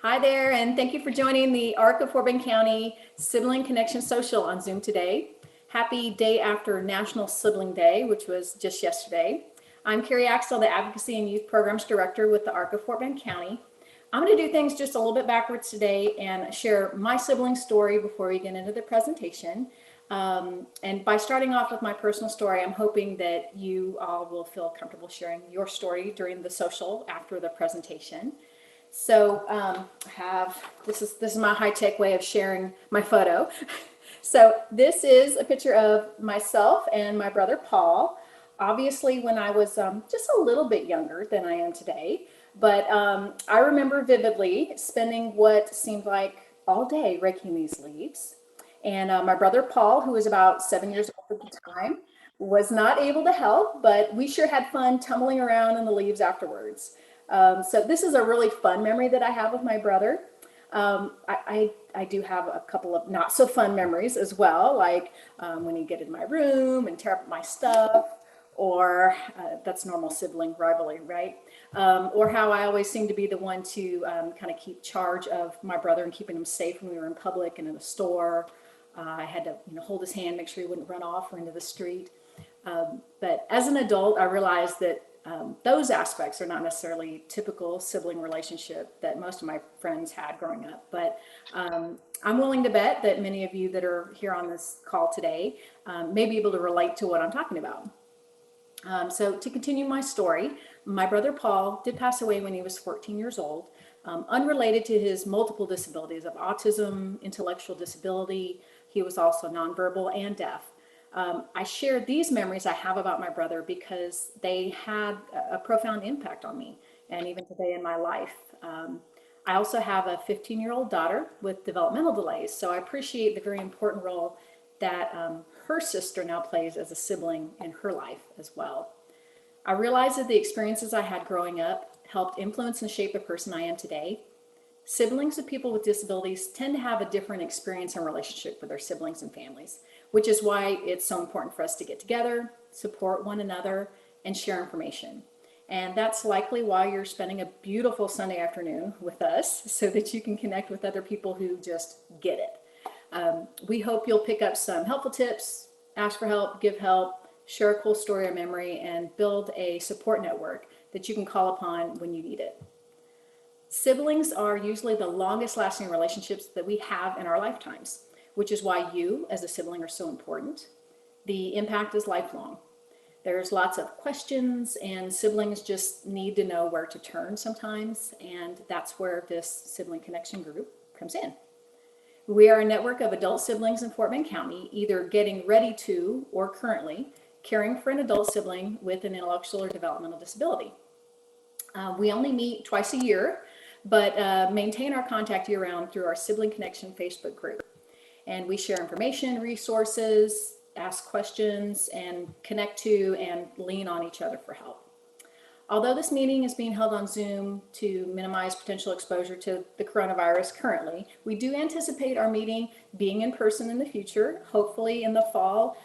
Hi there, and thank you for joining the ARC of Fort Bend County Sibling Connection Social on Zoom today. Happy day after National Sibling Day, which was just yesterday. I'm Carrie Axtell, the Advocacy and Youth Programs Director with the ARC of Fort Bend County. I'm going to do things just a little bit backwards today and share my sibling story before we get into the presentation. And by starting off with my personal story, I'm hoping that you all will feel comfortable sharing your story during the social after the presentation. So this is my high-tech way of sharing my photo. So this is a picture of myself and my brother Paul. Obviously, when I was just a little bit younger than I am today, but I remember vividly spending what seemed like all day raking these leaves. And my brother Paul, who was about 7 years old at the time, was not able to help, but we sure had fun tumbling around in the leaves afterwards. So this is a really fun memory that I have with my brother. I do have a couple of not so fun memories as well, like when he'd get in my room and tear up my stuff, or that's normal sibling rivalry, right? Or how I always seem to be the one to kind of keep charge of my brother and keeping him safe when we were in public and in the store. I had to hold his hand, make sure he wouldn't run off or into the street. But as an adult, I realized that those aspects are not necessarily typical sibling relationship that most of my friends had growing up. But I'm willing to bet that many of you that are here on this call today may be able to relate to what I'm talking about. So to continue my story, my brother Paul did pass away when he was 14 years old, unrelated to his multiple disabilities of autism, intellectual disability. He was also nonverbal and deaf. I share these memories I have about my brother because they had a profound impact on me and even today in my life. I also have a 15-year-old daughter with developmental delays, so I appreciate the very important role that her sister now plays as a sibling in her life as well. I realize that the experiences I had growing up helped influence and shape the person I am today. Siblings of people with disabilities tend to have a different experience and relationship with their siblings and families, which is why it's so important for us to get together, support one another, and share information. And that's likely why you're spending a beautiful Sunday afternoon with us, so that you can connect with other people who just get it. We hope you'll pick up some helpful tips, ask for help, give help, share a cool story or memory, and build a support network that you can call upon when you need it. Siblings are usually the longest lasting relationships that we have in our lifetimes, which is why you as a sibling are so important. The impact is lifelong. There's lots of questions and siblings just need to know where to turn sometimes, and that's where this sibling connection group comes in. We are a network of adult siblings in Fort Bend County, either getting ready to or currently caring for an adult sibling with an intellectual or developmental disability. We only meet twice a year, but maintain our contact year-round through our Sibling Connection Facebook group. And we share information, resources, ask questions, and connect to and lean on each other for help. Although this meeting is being held on Zoom to minimize potential exposure to the coronavirus currently, we do anticipate our meeting being in person in the future, hopefully in the fall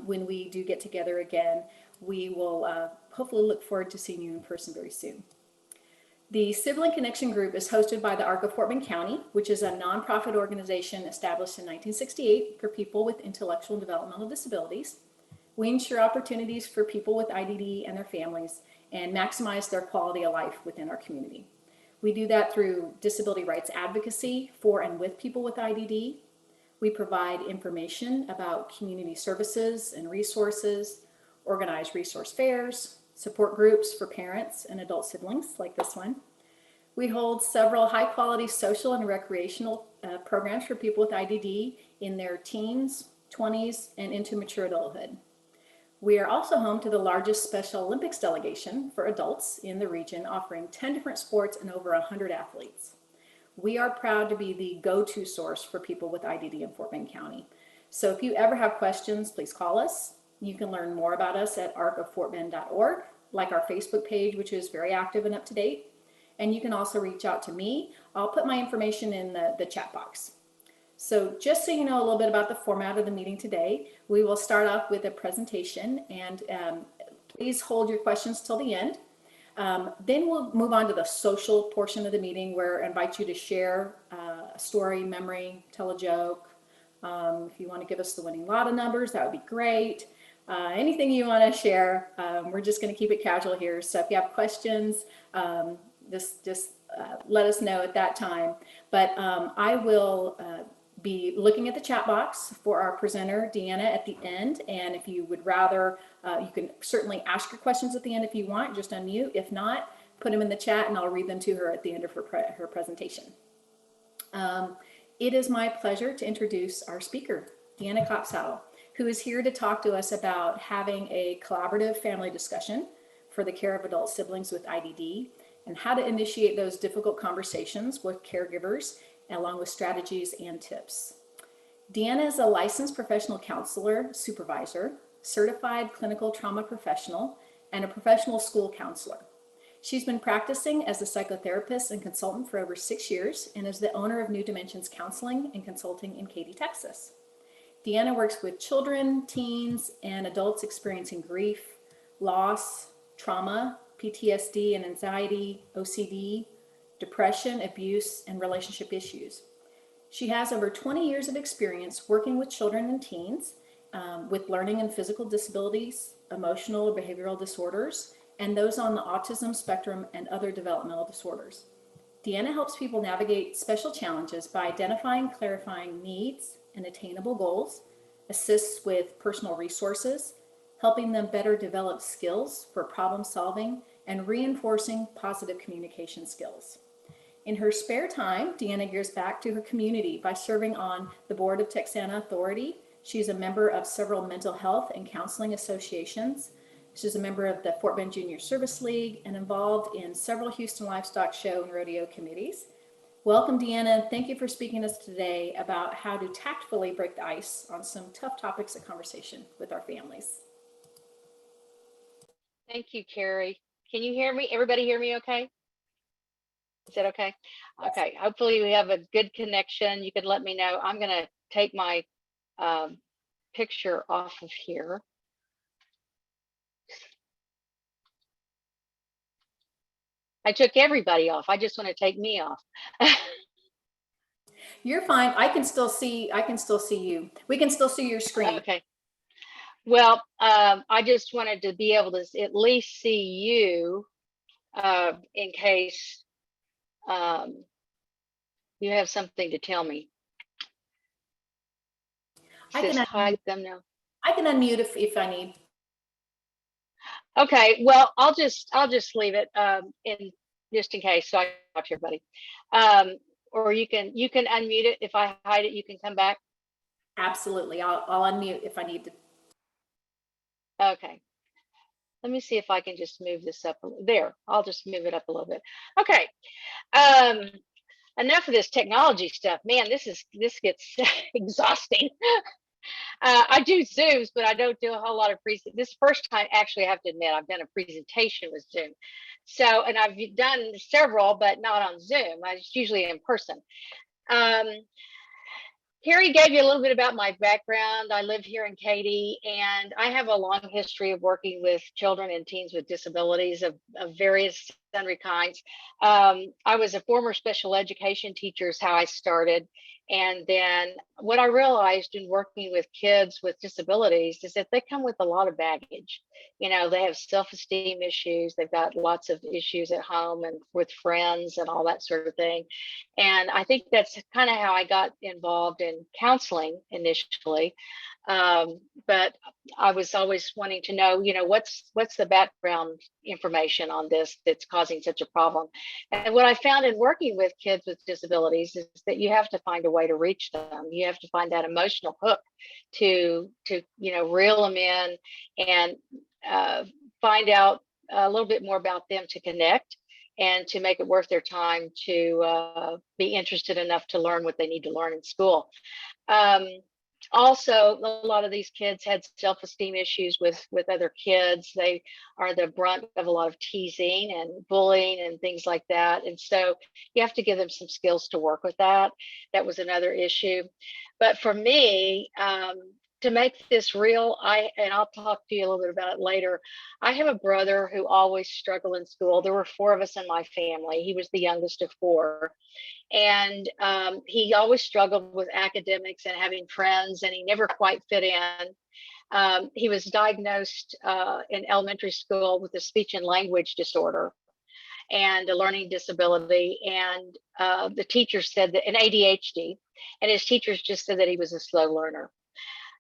when we do get together again. We will hopefully look forward to seeing you in person very soon. The Sibling Connection Group is hosted by the ARC of Fort Bend County, which is a nonprofit organization established in 1968 for people with intellectual and developmental disabilities. We ensure opportunities for people with IDD and their families and maximize their quality of life within our community. We do that through disability rights advocacy for and with people with IDD. We provide information about community services and resources, organize resource fairs, support groups for parents and adult siblings like this one. We hold several high-quality social and recreational programs for people with IDD in their teens, 20s, and into mature adulthood. We are also home to the largest Special Olympics delegation for adults in the region, offering 10 different sports and over 100 athletes. We are proud to be the go-to source for people with IDD in Fort Bend County. So if you ever have questions, please call us. You can learn more about us at arcoffortbend.org, like our Facebook page, which is very active and up to date. And you can also reach out to me. I'll put my information in the chat box. So just so you know a little bit about the format of the meeting today, we will start off with a presentation, and please hold your questions till the end. Then we'll move on to the social portion of the meeting where I invite you to share a story, memory, tell a joke. If you want to give us the winning lotto numbers, that would be great. Anything you want to share. We're just going to keep it casual here. So if you have questions, just let us know at that time. But I will be looking at the chat box for our presenter, Deanna, at the end. And if you would rather, you can certainly ask your questions at the end if you want, just unmute. If not, put them in the chat and I'll read them to her at the end of her presentation. It is my pleasure to introduce our speaker, Deanna Copsaddle, who is here to talk to us about having a collaborative family discussion for the care of adult siblings with IDD and how to initiate those difficult conversations with caregivers, along with strategies and tips. Deanna is a licensed professional counselor, supervisor, certified clinical trauma professional, and a professional school counselor. She's been practicing as a psychotherapist and consultant for over 6 years and is the owner of New Dimensions Counseling and Consulting in Katy, Texas. Deanna works with children, teens, and adults experiencing grief, loss, trauma, PTSD and anxiety, OCD, depression, abuse, and relationship issues. She has over 20 years of experience working with children and teens with learning and physical disabilities, emotional or behavioral disorders, and those on the autism spectrum and other developmental disorders. Deanna helps people navigate special challenges by identifying, clarifying needs and attainable goals, assists with personal resources, helping them better develop skills for problem solving, and reinforcing positive communication skills. In her spare time, Deanna gives back to her community by serving on the board of Texana Authority. She's a member of several mental health and counseling associations. She's a member of the Fort Bend Junior Service League and involved in several Houston Livestock Show and Rodeo committees. Welcome, Deanna, and thank you for speaking to us today about how to tactfully break the ice on some tough topics of conversation with our families. Thank you, Carrie. Can you hear me? Everybody hear me okay? Is that okay? Yes. Okay, hopefully we have a good connection. You could let me know. I'm going to take my picture off of here. I took everybody off. I just want to take me off. You're fine. I can still see you. We can still see your screen. Okay. Well, I just wanted to be able to at least see you in case you have something to tell me. Just hide them now. I can unmute if I need. Okay, well, I'll just leave it in just in case, so I can talk to everybody. Or you can unmute it. If I hide it, you can come back. Absolutely, I'll unmute if I need to. Okay. Let me see if I can just move this up. There, I'll just move it up a little bit. Okay. Enough of this technology stuff. Man, this gets exhausting. I do Zooms, but I don't do a whole lot of this first time, actually, I have to admit, I've done a presentation with Zoom. So, and I've done several, but not on Zoom. It's usually in person. Carrie gave you a little bit about my background. I live here in Katy, and I have a long history of working with children and teens with disabilities of various sundry kinds. I was a former special education teacher is how I started. And then what I realized in working with kids with disabilities is that they come with a lot of baggage. You know, they have self-esteem issues. They've got lots of issues at home and with friends and all that sort of thing. And I think that's kind of how I got involved in counseling initially. But I was always wanting to know, you know, what's the background information on this that's causing such a problem. And what I found in working with kids with disabilities is that you have to find a way to reach them. You have to find that emotional hook to you know, reel them in and find out a little bit more about them to connect and to make it worth their time to be interested enough to learn what they need to learn in school. Also, a lot of these kids had self-esteem issues with other kids. They are the brunt of a lot of teasing and bullying and things like that. And so you have to give them some skills to work with that. That was another issue. But for me, to make this real, and I'll talk to you a little bit about it later. I have a brother who always struggled in school. There were four of us in my family. He was the youngest of four, and he always struggled with academics and having friends, and he never quite fit in. He was diagnosed in elementary school with a speech and language disorder and a learning disability, and the teachers said that, an ADHD, and his teachers just said that he was a slow learner.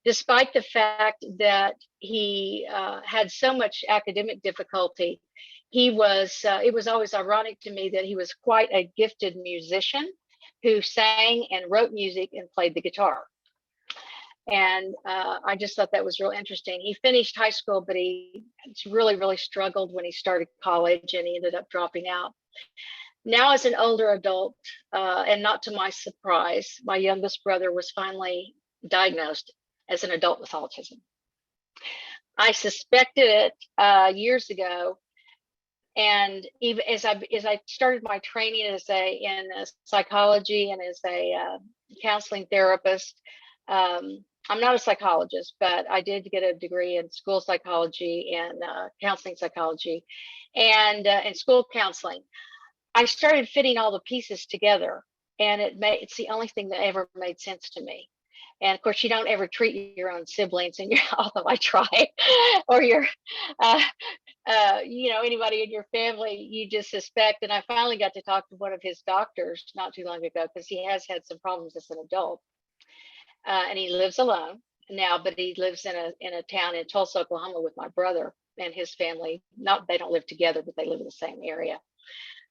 Despite the fact that he had so much academic difficulty, it was always ironic to me that he was quite a gifted musician who sang and wrote music and played the guitar. And I just thought that was real interesting. He finished high school, but he really, really struggled when he started college, and he ended up dropping out. Now, as an older adult, and not to my surprise, my youngest brother was finally diagnosed as an adult with autism. I suspected it years ago, and even as I started my training in psychology and as a counseling therapist. I'm not a psychologist, but I did get a degree in school psychology and counseling psychology, and in school counseling. I started fitting all the pieces together, and it's the only thing that ever made sense to me. And of course, you don't ever treat your own siblings, and although I try, or your, anybody in your family, you just suspect. And I finally got to talk to one of his doctors not too long ago, because he has had some problems as an adult. And he lives alone now, but he lives in a town in Tulsa, Oklahoma, with my brother and his family. They don't live together, but they live in the same area.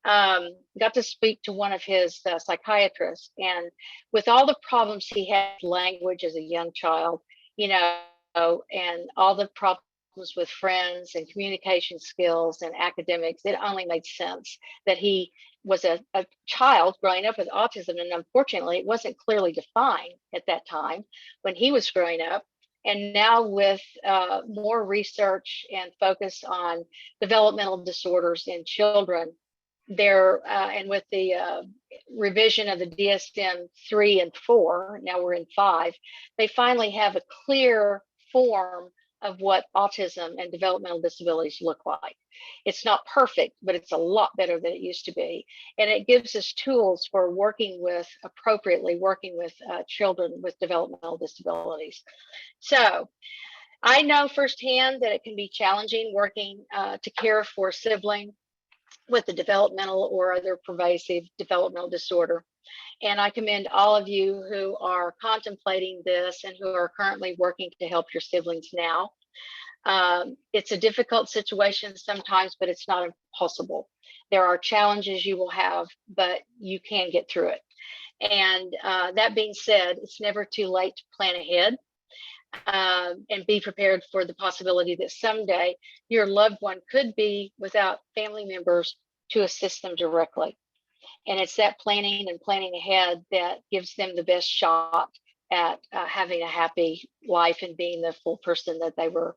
Got to speak to one of his psychiatrists, and with all the problems he had with language as a young child, and all the problems with friends and communication skills and academics, it only made sense that he was a child growing up with autism. And unfortunately, it wasn't clearly defined at that time when he was growing up. And now, with more research and focus on developmental disorders in children, and with the revision of the DSM-3 and 4, now we're in 5, they finally have a clear form of what autism and developmental disabilities look like. It's not perfect, but it's a lot better than it used to be. And it gives us tools for appropriately working with children with developmental disabilities. So I know firsthand that it can be challenging working to care for a sibling with a developmental or other pervasive developmental disorder. And I commend all of you who are contemplating this and who are currently working to help your siblings now. It's a difficult situation sometimes, but it's not impossible. There are challenges you will have, but you can get through it. And that being said, it's never too late to plan ahead and be prepared for the possibility that someday your loved one could be without family members to assist them directly. And it's that planning ahead that gives them the best shot at having a happy life and being the full person that they were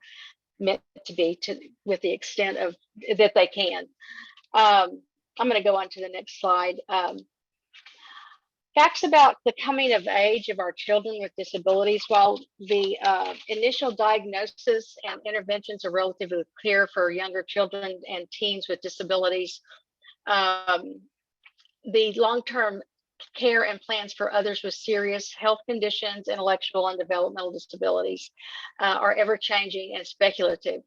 meant to be, with the extent of that they can. I'm going to go on to the next slide. Facts about the coming of age of our children with disabilities. While the initial diagnosis and interventions are relatively clear for younger children and teens with disabilities, the long-term care and plans for others with serious health conditions, intellectual and developmental disabilities are ever-changing and speculative.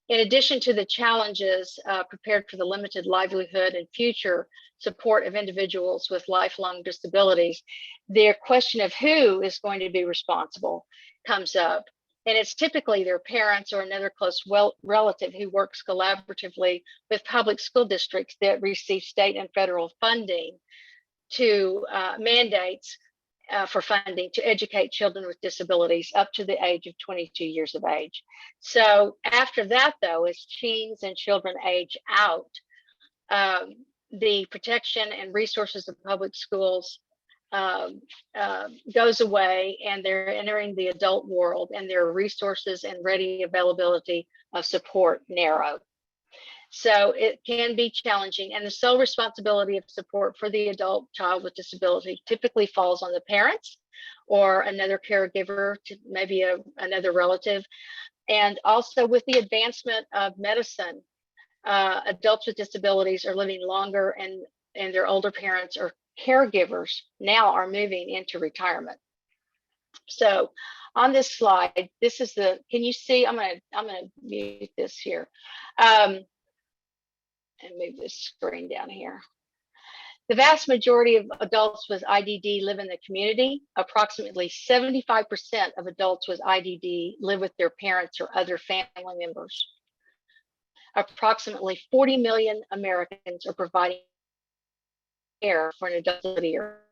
In addition to the challenges prepared for the limited livelihood and future support of individuals with lifelong disabilities, their question of who is going to be responsible comes up. And it's typically their parents or another close relative who works collaboratively with public school districts that receive state and federal funding to mandates for funding to educate children with disabilities up to the age of 22 years of age. So after that, though, as teens and children age out, the protection and resources of public schools goes away, and they're entering the adult world, and their resources and ready availability of support narrow. So it can be challenging, and the sole responsibility of support for the adult child with disability typically falls on the parents or another caregiver, to maybe another relative. And also, with the advancement of medicine, adults with disabilities are living longer, and their older parents or caregivers now are moving into retirement. So on this slide, this is the, can you see, I'm gonna mute this here. And move this screen down here. The vast majority of adults with IDD live in the community. Approximately 75% of adults with IDD live with their parents or other family members. Approximately 40 million Americans are providing care for an adult or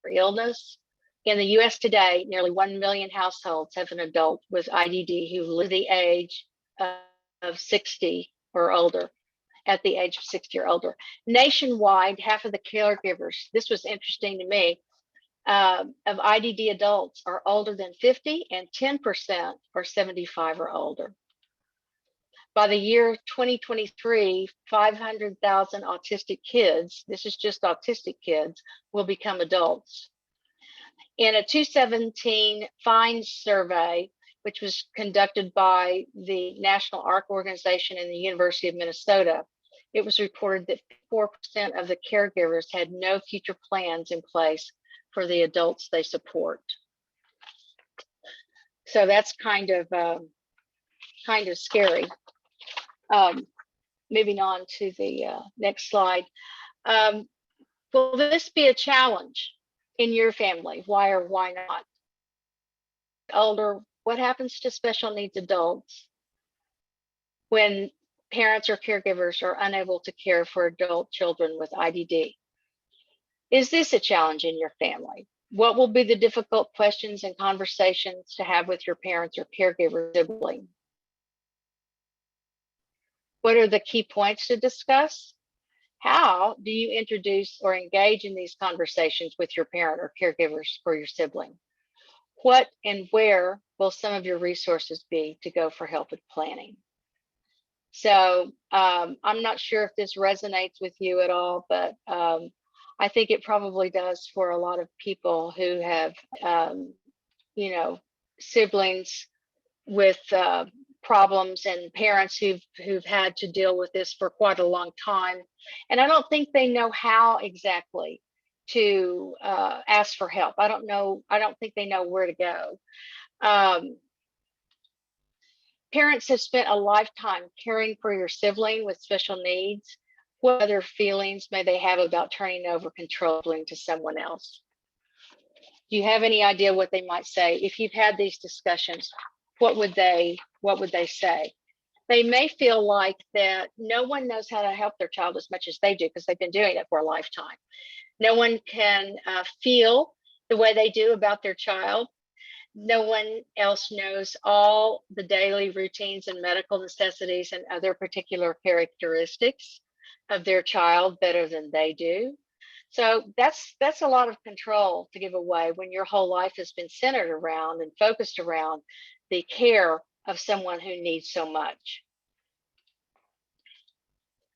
illness. In the US today, nearly 1 million households have an adult with IDD who live the age of 60 or older, at the age of 60 or older. Nationwide, half of the caregivers, this was interesting to me, of IDD adults are older than 50, and 10% are 75 or older. By the year 2023, 500,000 autistic kids, this is just autistic kids, will become adults. In a 2017 Find survey, which was conducted by the National ARC organization and the University of Minnesota, it was reported that 4% of the caregivers had no future plans in place for the adults they support. So that's kind of scary. Moving on to the next slide. Will this be a challenge in your family? Why or why not? Older, what happens to special needs adults when parents or caregivers are unable to care for adult children with IDD? Is this a challenge in your family? What will be the difficult questions and conversations to have with your parents or caregiver sibling? What are the key points to discuss? How do you introduce or engage in these conversations with your parent or caregivers for your sibling? What and where will some of your resources be to go for help with planning? So I'm not sure if this resonates with you at all, but I think it probably does for a lot of people who have, you know, siblings with problems and parents who've had to deal with this for quite a long time. And I don't think they know how exactly to ask for help. I don't think they know where to go. Parents have spent a lifetime caring for your sibling with special needs. What other feelings may they have about turning over control to someone else? Do you have any idea what they might say? If you've had these discussions, what would they say? They may feel like that no one knows how to help their child as much as they do because they've been doing it for a lifetime. No one can feel the way they do about their child. No one else knows all the daily routines and medical necessities and other particular characteristics of their child better than they do. So that's a lot of control to give away when your whole life has been centered around and focused around the care of someone who needs so much.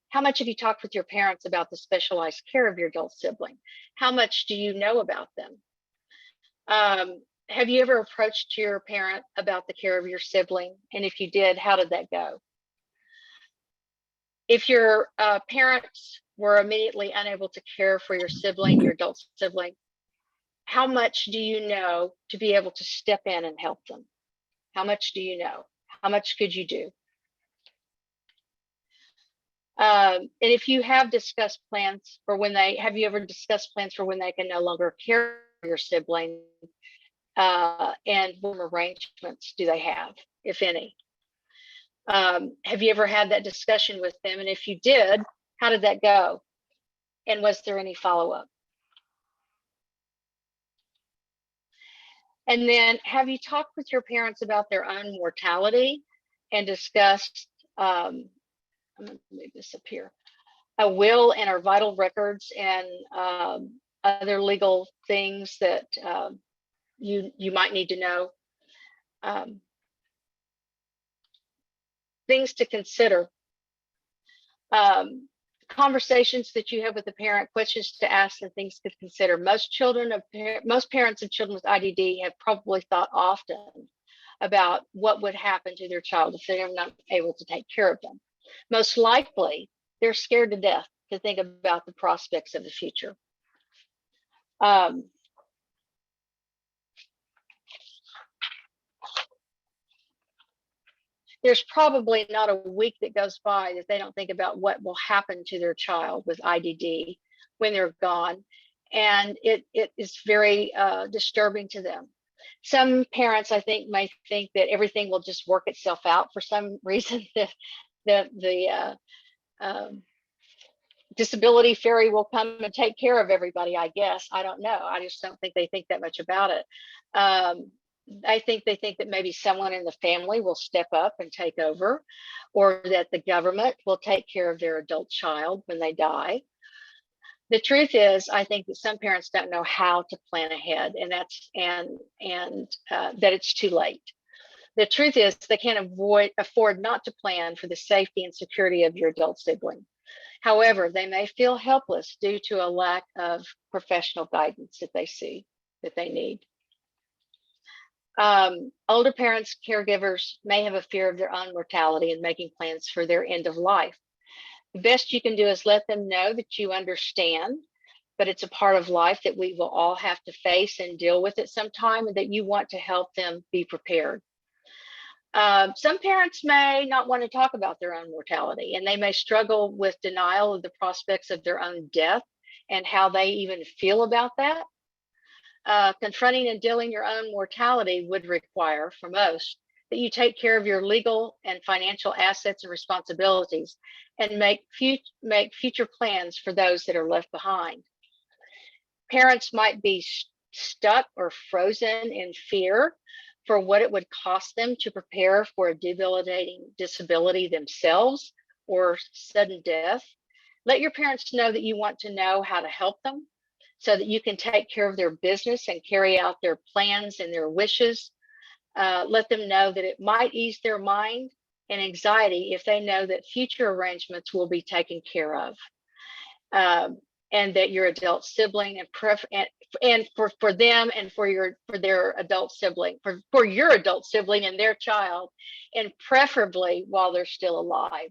How much have you talked with your parents about the specialized care of your adult sibling? How much do you know about them? Have you ever approached your parent about the care of your sibling? And if you did, how did that go? If your parents were immediately unable to care for your sibling, your adult sibling, how much do you know to be able to step in and help them? How much do you know? How much could you do? And if you have discussed plans for have you ever discussed plans for when they can no longer care for your sibling? And what arrangements do they have, if any? Have you ever had that discussion with them? And if you did, how did that go? And was there any follow-up? And then have you talked with your parents about their own mortality and discussed, I'm gonna move this up here, a will and our vital records and other legal things that you might need to know? things to consider. Conversations that you have with the parent, questions to ask, and things to consider. Most parents of children with IDD have probably thought often about what would happen to their child if they're not able to take care of them. Most likely, they're scared to death to think about the prospects of the future. There's probably not a week that goes by that they don't think about what will happen to their child with IDD when they're gone. And it is very disturbing to them. Some parents, I think, may think that everything will just work itself out for some reason. The disability fairy will come and take care of everybody, I guess. I don't know. I just don't think they think that much about it. I think they think that maybe someone in the family will step up and take over, or that the government will take care of their adult child when they die. The truth is, I think that some parents don't know how to plan ahead, and that it's too late. The truth is, they can't afford not to plan for the safety and security of your adult sibling. However, they may feel helpless due to a lack of professional guidance that they need. Older parents, caregivers may have a fear of their own mortality and making plans for their end of life. The best you can do is let them know that you understand, but it's a part of life that we will all have to face and deal with at some time, and that you want to help them be prepared. Some parents may not want to talk about their own mortality, and they may struggle with denial of the prospects of their own death and how they even feel about that. Confronting and dealing your own mortality would require, for most, that you take care of your legal and financial assets and responsibilities, and make future plans for those that are left behind. Parents might be stuck or frozen in fear for what it would cost them to prepare for a debilitating disability themselves or sudden death. Let your parents know that you want to know how to help them, so that you can take care of their business and carry out their plans and their wishes. Let them know that it might ease their mind and anxiety if they know that future arrangements will be taken care of, and that your adult sibling and for them and for their adult sibling, for your adult sibling and their child, and preferably while they're still alive.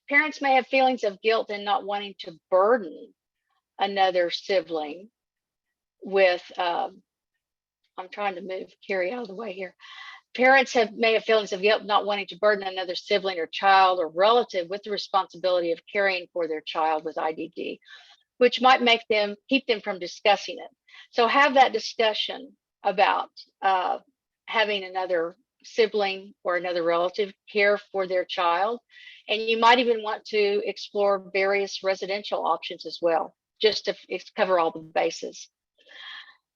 Parents may have feelings of guilt in not wanting to burden another sibling with, I'm trying to move Carrie out of the way here. Parents may have feelings of guilt not wanting to burden another sibling or child or relative with the responsibility of caring for their child with IDD, which might keep them from discussing it. So have that discussion about having another sibling or another relative care for their child. And you might even want to explore various residential options as well, just to cover all the bases.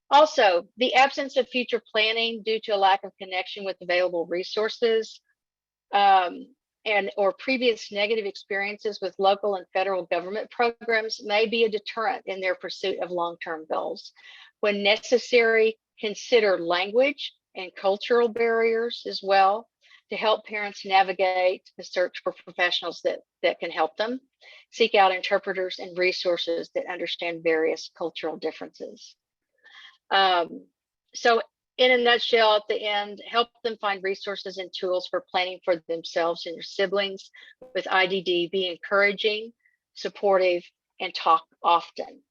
Also, the absence of future planning due to a lack of connection with available resources or previous negative experiences with local and federal government programs may be a deterrent in their pursuit of long-term goals. When necessary, consider language and cultural barriers as well to help parents navigate the search for professionals that can help them. Seek out interpreters and resources that understand various cultural differences. So in a nutshell, at the end, help them find resources and tools for planning for themselves and their siblings with IDD. Be encouraging, supportive, and talk often.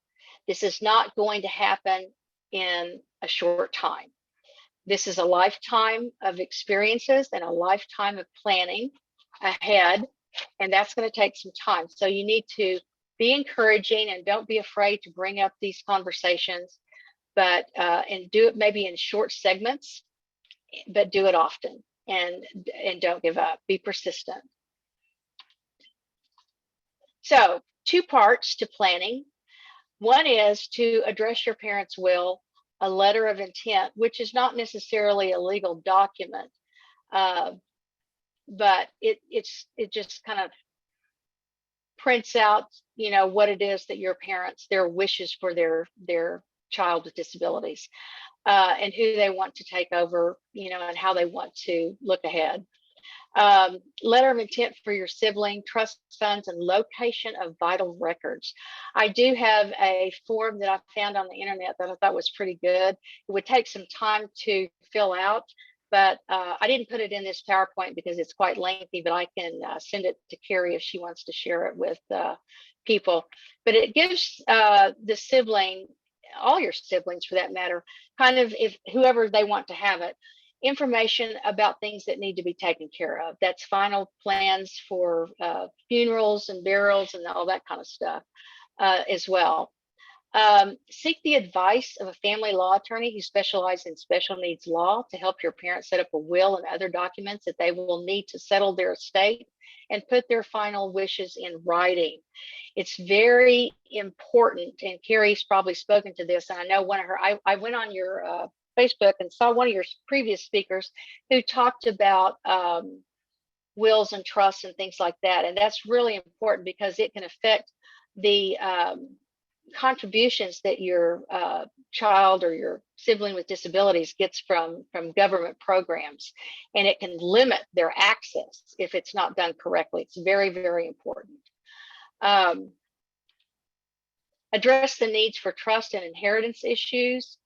This is not going to happen in a short time. This is a lifetime of experiences and a lifetime of planning ahead, and that's going to take some time. So you need to be encouraging and don't be afraid to bring up these conversations, but and do it maybe in short segments, but do it often, and don't give up. Be persistent. So 2 parts to planning. One is to address your parents' will, a letter of intent, which is not necessarily a legal document, but it just kind of prints out, what it is that your parents, their wishes for their child with disabilities, and who they want to take over, and how they want to look ahead. Letter of intent for your sibling, trust funds, and location of vital records. I do have a form that I found on the internet that I thought was pretty good. It would take some time to fill out, but I didn't put it in this PowerPoint because it's quite lengthy, but I can send it to Carrie if she wants to share it with people. But it gives the sibling, all your siblings for that matter, kind of, if whoever they want to have it, information about things that need to be taken care of. That's final plans for funerals and burials and all that kind of stuff as well. Seek the advice of a family law attorney who specializes in special needs law to help your parents set up a will and other documents that they will need to settle their estate and put their final wishes in writing. It's very important, and Carrie's probably spoken to this, and I know one of her, I went on your Facebook and saw one of your previous speakers who talked about wills and trusts and things like that. And that's really important because it can affect the contributions that your child or your sibling with disabilities gets from government programs. And it can limit their access if it's not done correctly. It's very, very important. Address the needs for trust and inheritance issues.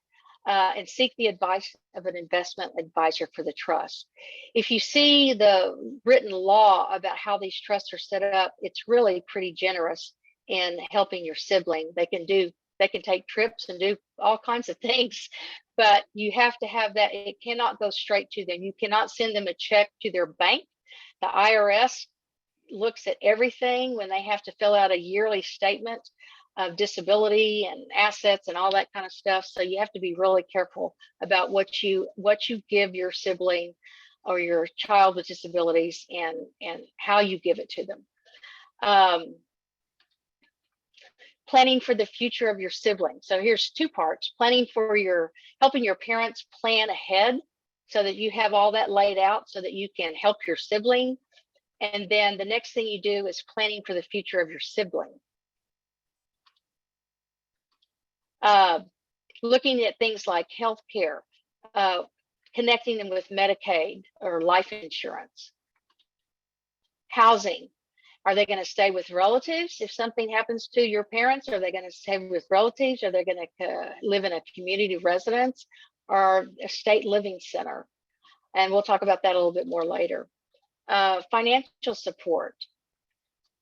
And seek the advice of an investment advisor for the trust. If you see the written law about how these trusts are set up, it's really pretty generous in helping your sibling. They can take trips and do all kinds of things, but you have to have that. It cannot go straight to them. You cannot send them a check to their bank. The IRS looks at everything when they have to fill out a yearly statement of disability and assets and all that kind of stuff. So you have to be really careful about what you give your sibling or your child with disabilities and how you give it to them. Planning for the future of your sibling. So here's two parts: planning for helping your parents plan ahead so that you have all that laid out so that you can help your sibling. And then the next thing you do is planning for the future of your sibling. Looking at things like healthcare, connecting them with Medicaid or life insurance. Housing. Are they going to stay with relatives if something happens to your parents? Are they going to stay with relatives? Are they going to live in a community residence or a state living center? And we'll talk about that a little bit more later. Financial support.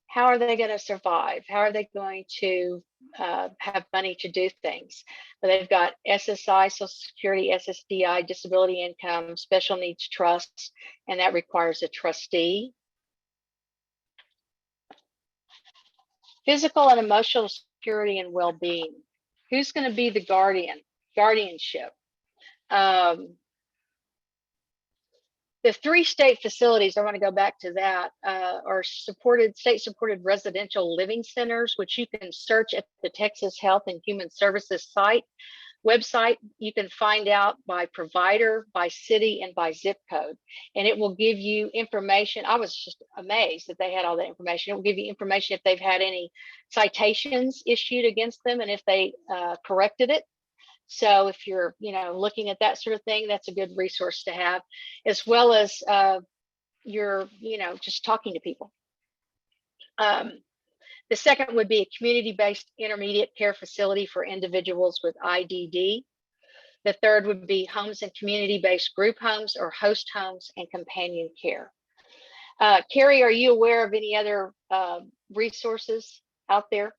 How are they going to survive? How are they going to have money to do things? Well, they've got SSI, Social Security, SSDI, disability income, special needs trusts, and that requires a trustee. Physical and emotional security and well-being. Who's going to be the guardianship? The 3 state facilities, I want to go back to that, are state-supported residential living centers, which you can search at the Texas Health and Human Services website. You can find out by provider, by city, and by zip code, and it will give you information. I was just amazed that they had all that information. It will give you information if they've had any citations issued against them and if they corrected it. So if you're, looking at that sort of thing, that's a good resource to have, as well as you're, just talking to people. The second would be a community-based intermediate care facility for individuals with IDD. The third would be homes and community-based group homes or host homes and companion care. Carrie, are you aware of any other resources out there?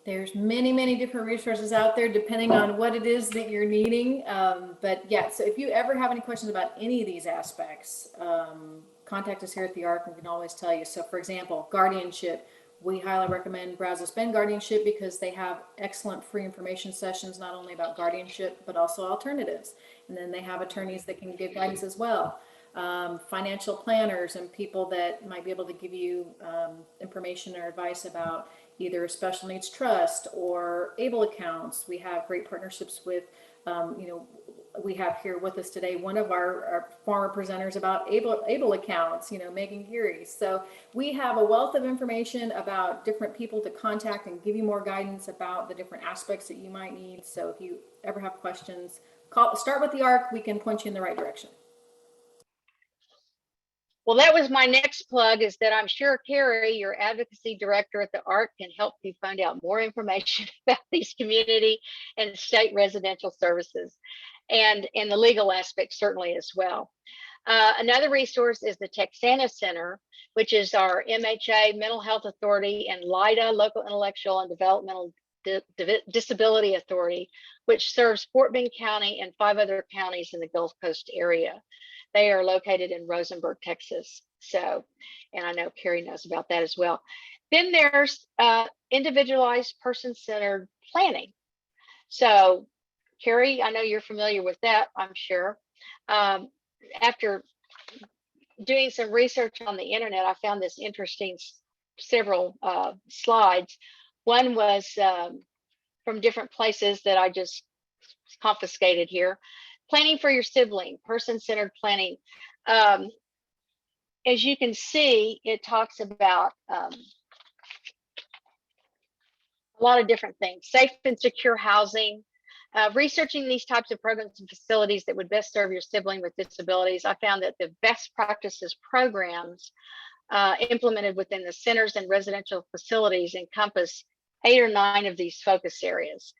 There's many, many different resources out there depending on what it is that you're needing. But yeah, so if you ever have any questions about any of these aspects, contact us here at the ARC and we can always tell you. So for example, guardianship, we highly recommend Browse Spend Guardianship because they have excellent free information sessions, not only about guardianship, but also alternatives. And then they have attorneys that can give guidance as well. Financial planners and people that might be able to give you information or advice about either a special needs trust or ABLE accounts. We have great partnerships with, we have here with us today one of our former presenters about able accounts, Megan Geary. So we have a wealth of information about different people to contact and give you more guidance about the different aspects that you might need. So if you ever have questions, start with the ARC. We can point you in the right direction. Well, that was my next plug, is that I'm sure Carrie, your advocacy director at the ARC, can help you find out more information about these community and state residential services, and the legal aspect certainly as well. Another resource is the Texana Center, which is our MHA Mental Health Authority and LIDA, Local Intellectual and Developmental Disability Authority, which serves Fort Bend County and 5 other counties in the Gulf Coast area. They are located in Rosenberg, Texas. So, and I know Carrie knows about that as well. Then there's individualized person-centered planning. So, Carrie, I know you're familiar with that, I'm sure. After doing some research on the internet, I found this interesting several slides. One was from different places that I just confiscated here. Planning for your sibling, person-centered planning. As you can see, it talks about a lot of different things: safe and secure housing, researching these types of programs and facilities that would best serve your sibling with disabilities. I found that the best practices programs implemented within the centers and residential facilities encompass 8 or 9 of these focus areas.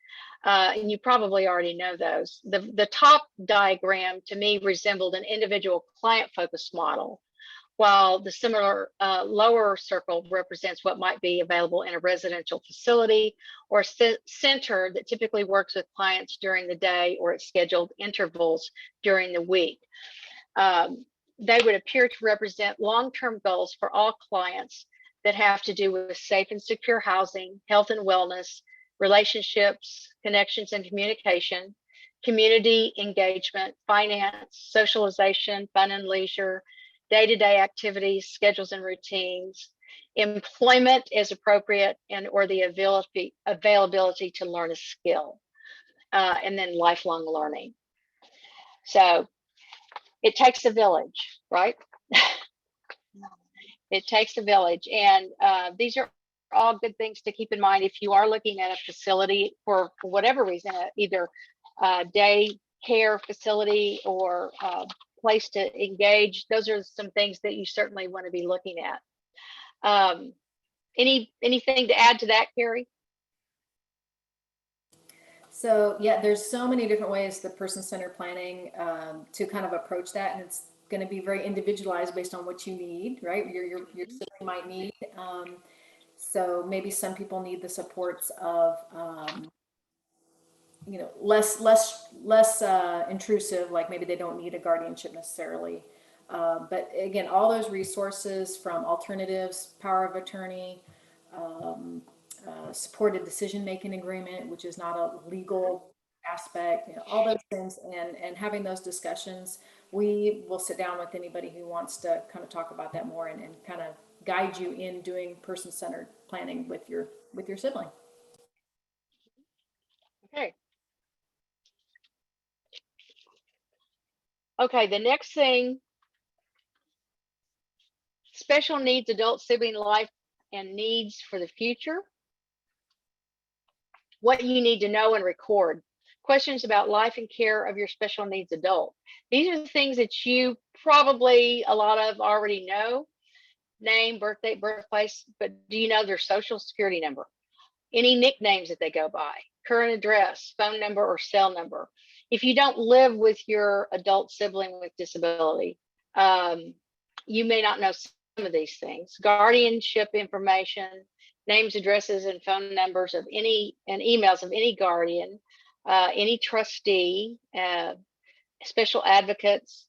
And you probably already know those. The top diagram to me resembled an individual client focused model, while the similar lower circle represents what might be available in a residential facility or center that typically works with clients during the day or at scheduled intervals during the week. They would appear to represent long-term goals for all clients that have to do with safe and secure housing, health and wellness, relationships, connections and communication, community engagement, finance, socialization, fun and leisure, day-to-day activities, schedules and routines, employment as appropriate, and or the availability to learn a skill, and then lifelong learning. So it takes a village, right? It takes a village, and these are all good things to keep in mind if you are looking at a facility for whatever reason, either day care facility or place to engage. Those are some things that you certainly want to be looking at. Anything to add to that, Carrie? So yeah, there's so many different ways the person-centered planning to kind of approach that, and it's going to be very individualized based on what you need, right? Your sibling might need. So maybe some people need the supports of less intrusive, like maybe they don't need a guardianship necessarily. But again, all those resources from alternatives, power of attorney, supported decision-making agreement, which is not a legal aspect, all those things, and having those discussions, we will sit down with anybody who wants to kind of talk about that more and kind of guide you in doing person-centered planning with your sibling. Okay. Okay, the next thing, special needs adult sibling life and needs for the future. What you need to know and record. Questions about life and care of your special needs adult. These are the things that you probably, a lot of already know: name, birthday, birthplace, but do you know their social security number? Any nicknames that they go by, current address, phone number or cell number. If you don't live with your adult sibling with disability, you may not know some of these things. Guardianship information, names, addresses, and phone numbers of any, and emails of any guardian, any trustee, special advocates,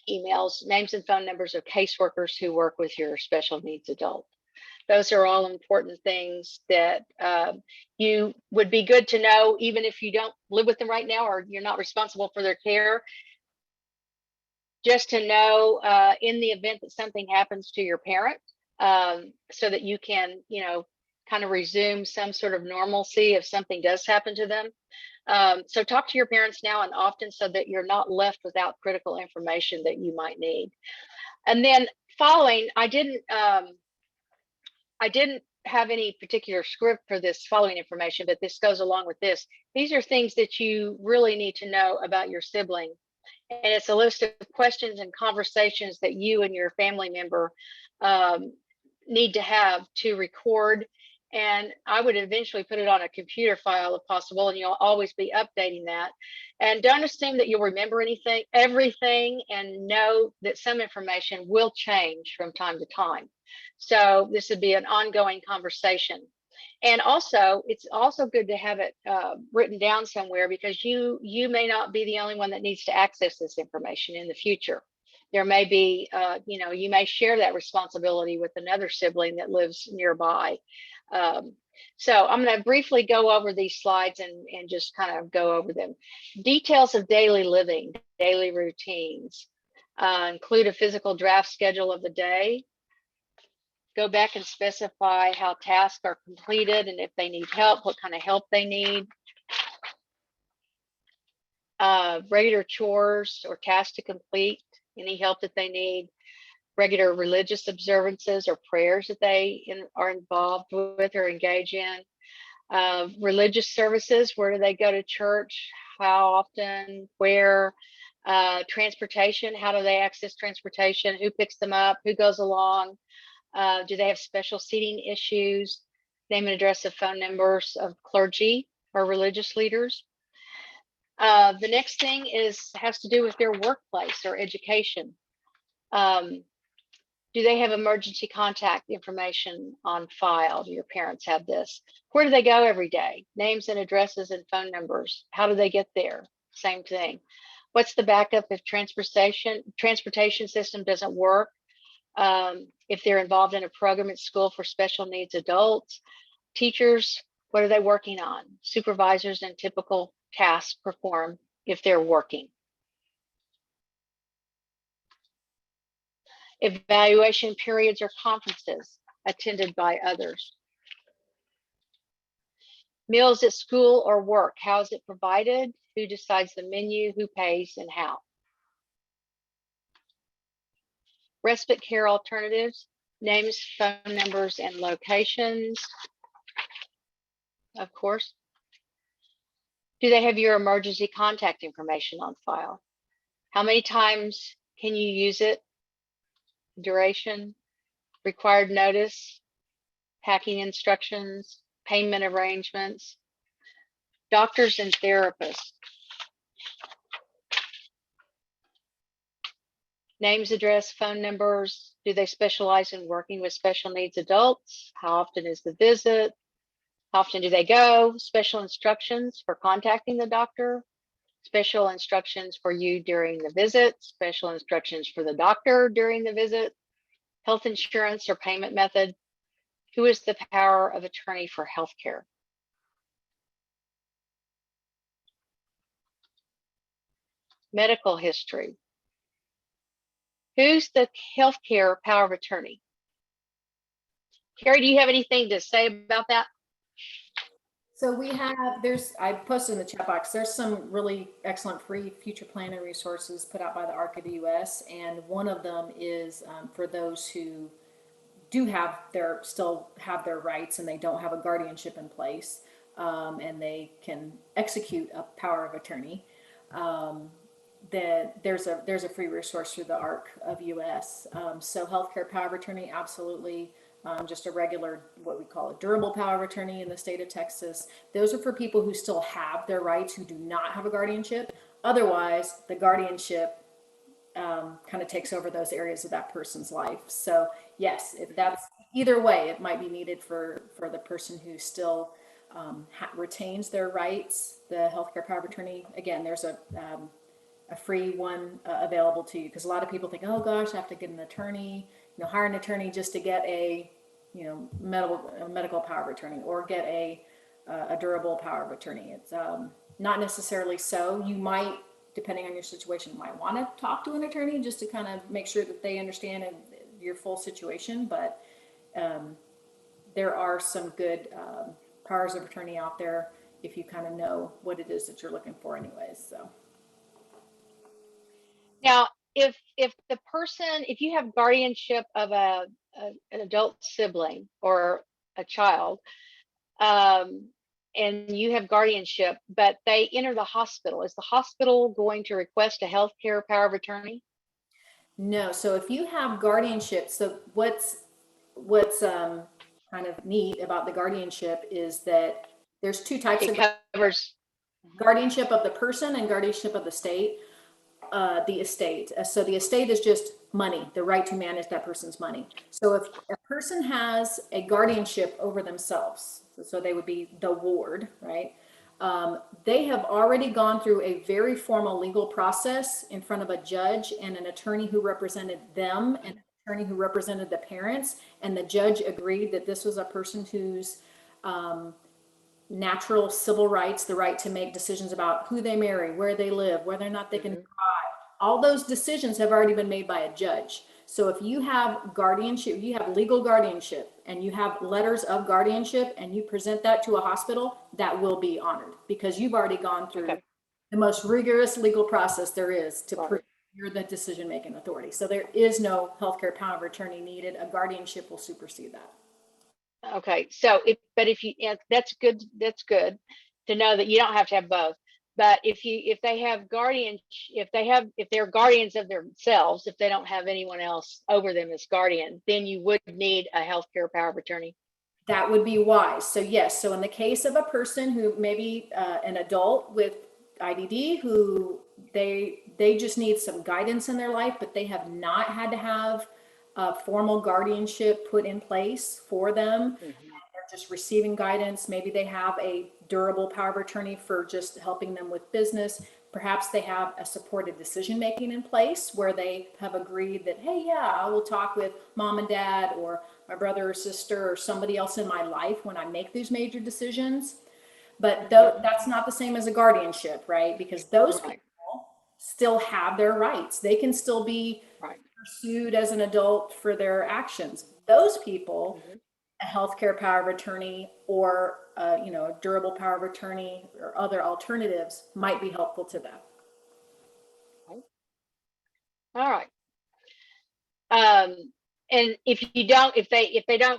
emails, names and phone numbers of caseworkers who work with your special needs adult. Those are all important things that you would be good to know, even if you don't live with them right now or you're not responsible for their care. Just to know in the event that something happens to your parent, so that you can, kind of resume some sort of normalcy if something does happen to them. So talk to your parents now and often so that you're not left without critical information that you might need. And then following, I didn't have any particular script for this following information, but this goes along with this. These are things that you really need to know about your sibling. And it's a list of questions and conversations that you and your family member need to have to record. And I would eventually put it on a computer file if possible, and you'll always be updating that. And don't assume that you'll remember everything, and know that some information will change from time to time. So this would be an ongoing conversation. And also, it's also good to have it written down somewhere, because you may not be the only one that needs to access this information in the future. There may be, you may share that responsibility with another sibling that lives nearby. So I'm going to briefly go over these slides and just kind of go over them. Details of daily living, daily routines, include a physical draft schedule of the day. Go back and specify how tasks are completed, and if they need help, what kind of help they need. Regular chores or tasks to complete, any help that they need. Regular religious observances or prayers that they are involved with or engage in. Religious services, where do they go to church? How often? Where? Transportation, how do they access transportation? Who picks them up? Who goes along? Do they have special seating issues? Name and address of phone numbers of clergy or religious leaders. The next thing has to do with their workplace or education. Do they have emergency contact information on file? Do your parents have this? Where do they go every day? Names and addresses and phone numbers. How do they get there? Same thing. What's the backup if transportation system doesn't work? If they're involved in a program at school for special needs adults. Teachers, what are they working on? Supervisors and typical tasks perform if they're working. Evaluation periods or conferences attended by others. Meals at school or work, how is it provided? Who decides the menu, who pays, and how? Respite care alternatives, names, phone numbers, and locations, of course. Do they have your emergency contact information on file? How many times can you use it? Duration, required notice, packing instructions, payment arrangements, doctors and therapists. Names, address, phone numbers. Do they specialize in working with special needs adults? How often is the visit? How often do they go? Special instructions for contacting the doctor. Special instructions for you during the visit. Special instructions for the doctor during the visit. Health insurance or payment method. Who is the power of attorney for healthcare? Medical history. Who's the healthcare power of attorney? Carrie, do you have anything to say about that? So I posted in the chat box, there's some really excellent free future planning resources put out by the ARC of the US. And one of them is for those who still have their rights and they don't have a guardianship in place, and they can execute a power of attorney. That there's a free resource through the ARC of US. So healthcare power of attorney, absolutely. Just a regular, what we call a durable power of attorney in the state of Texas. Those are for people who still have their rights, who do not have a guardianship. Otherwise, the guardianship kind of takes over those areas of that person's life. So yes, if that's either way, it might be needed for the person who still retains their rights. The healthcare power of attorney, again, there's a free one available to you, because a lot of people think, oh gosh, I have to get an attorney, hire an attorney just to get a medical power of attorney or get a durable power of attorney. It's not necessarily so. You might, depending on your situation, might want to talk to an attorney just to kind of make sure that they understand your full situation, but there are some good powers of attorney out there if you kind of know what it is that you're looking for anyways. So Now, if the person, if you have guardianship of an adult sibling or a child, um, and you have guardianship, but they enter the hospital, is the hospital going to request a healthcare power of attorney? no, so if you have guardianship, so what's kind of neat about the guardianship is that there's two types It of covers. guardianship of the person and guardianship of the state. The estate. So the estate is just money, the right to manage that person's money. So if a person has a guardianship over themselves, so they would be the ward, right? They have already gone through a very formal legal process in front of a judge and an attorney who represented them and an attorney who represented the parents. And the judge agreed that this was a person whose natural civil rights, the right to make decisions about who they marry, where they live, whether or not they can drive, all those decisions have already been made by a judge. So if you have guardianship, you have legal guardianship, and you have letters of guardianship, and you present that to a hospital, that will be honored because you've already gone through Okay. the most rigorous legal process there is to Right. prove you're the decision-making authority. So there is no healthcare power of attorney needed. A guardianship will supersede that. Okay, so if you, yeah, that's good, to know that you don't have to have both. But if they have guardians, if they're guardians of themselves, if they don't have anyone else over them as guardian, then you would need a healthcare power of attorney. That would be wise. So yes, so in the case of a person who maybe an adult with IDD who they just need some guidance in their life, but they have not had to have a formal guardianship put in place for them. They're just receiving guidance. Maybe they have a durable power of attorney for just helping them with business. Perhaps they have a supported decision making in place where they have agreed that, hey, yeah, I will talk with mom and dad or my brother or sister or somebody else in my life when I make these major decisions. But that's not the same as a guardianship, right? Because those Right, people still have their rights. They can still be right. pursued as an adult for their actions. Those people, Mhm. a healthcare power of attorney or a durable power of attorney or other alternatives might be helpful to them. Okay. All right. Um, and if they don't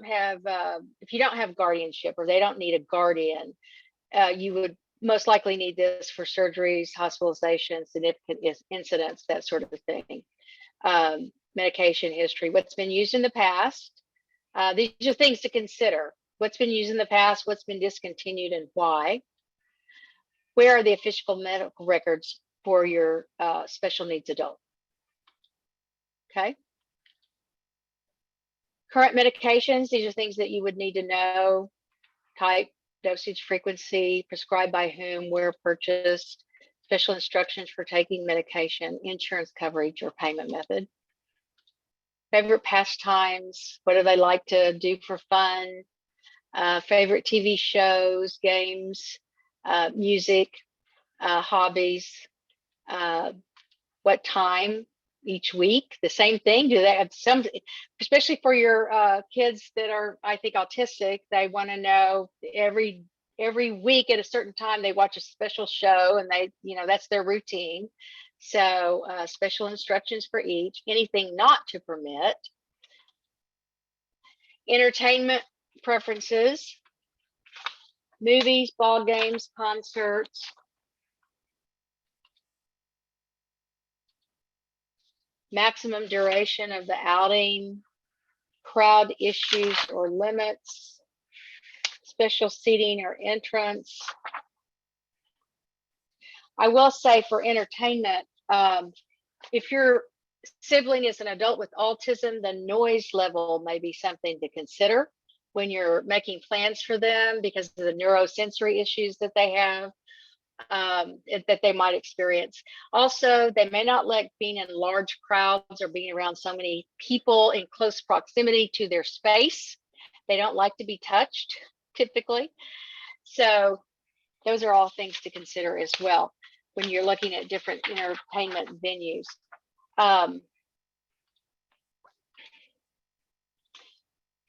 have if you don't have guardianship or they don't need a guardian, you would most likely need this for surgeries, hospitalizations, significant incidents, that sort of thing. Medication history, what's been used in the past. These are things to consider. What's been used in the past, what's been discontinued, and why. Where are the official medical records for your special needs adult? Okay. Current medications, these are things that you would need to know: type, dosage frequency, prescribed by whom, where purchased, special instructions for taking medication, insurance coverage or payment method. Favorite pastimes, what do they like to do for fun? Favorite TV shows, games, music, hobbies, what time each week, the same thing. Do they have some, especially for your kids that are, I think, autistic, they want to know every week at a certain time they watch a special show and they, that's their routine. So special instructions for each. Anything not to permit. Entertainment preferences: movies, ball games, concerts. Maximum duration of the outing, crowd issues or limits, special seating or entrance. I will say for entertainment, if your sibling is an adult with autism, the noise level may be something to consider when you're making plans for them because of the neurosensory issues that they have, that they might experience. Also, they may not like being in large crowds or being around so many people in close proximity to their space. They don't like to be touched typically. So those are all things to consider as well when you're looking at different entertainment venues.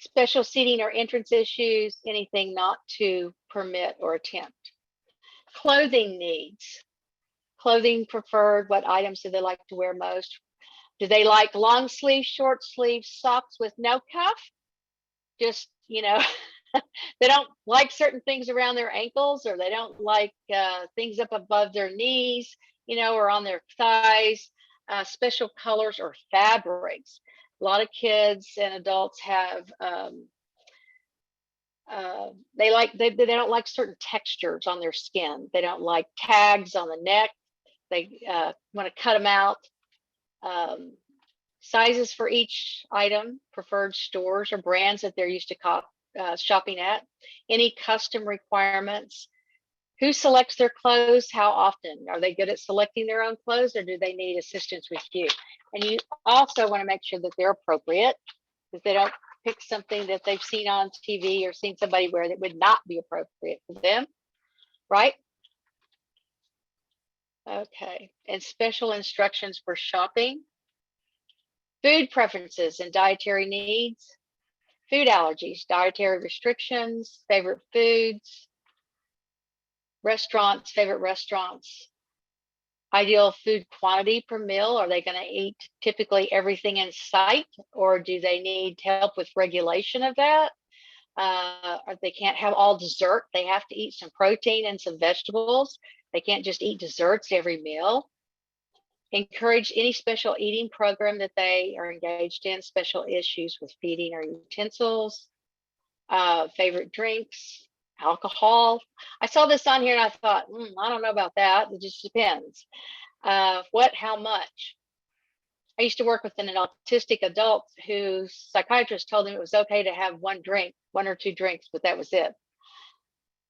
Special seating or entrance issues, anything not to permit or attempt. Clothing needs. Clothing preferred, what items do they like to wear most? Do they like long sleeve, short sleeve, socks with no cuff? Just, they don't like certain things around their ankles, or they don't like things up above their knees, or on their thighs, special colors or fabrics. A lot of kids and adults have, they don't like certain textures on their skin. They don't like tags on the neck. They want to cut them out. Sizes for each item, preferred stores or brands that they're used to shopping at, any custom requirements, who selects their clothes, how often, are they good at selecting their own clothes, or do they need assistance with you? And you also want to make sure that they're appropriate, that they don't pick something that they've seen on TV or seen somebody wear that would not be appropriate for them, right? Okay, and special instructions for shopping. Food preferences and dietary needs, food allergies, dietary restrictions, favorite foods, restaurants, favorite restaurants, ideal food quantity per meal. Are they going to eat typically everything in sight, or do they need help with regulation of that? Or they can't have all dessert. They have to eat some protein and some vegetables. They can't just eat desserts every meal. Encourage any special eating program that they are engaged in, special issues with feeding or utensils, favorite drinks, alcohol. I saw this on here and I thought, I don't know about that. It just depends. What, how much? I used to work with an autistic adult whose psychiatrist told him it was okay to have one or two drinks, but that was it.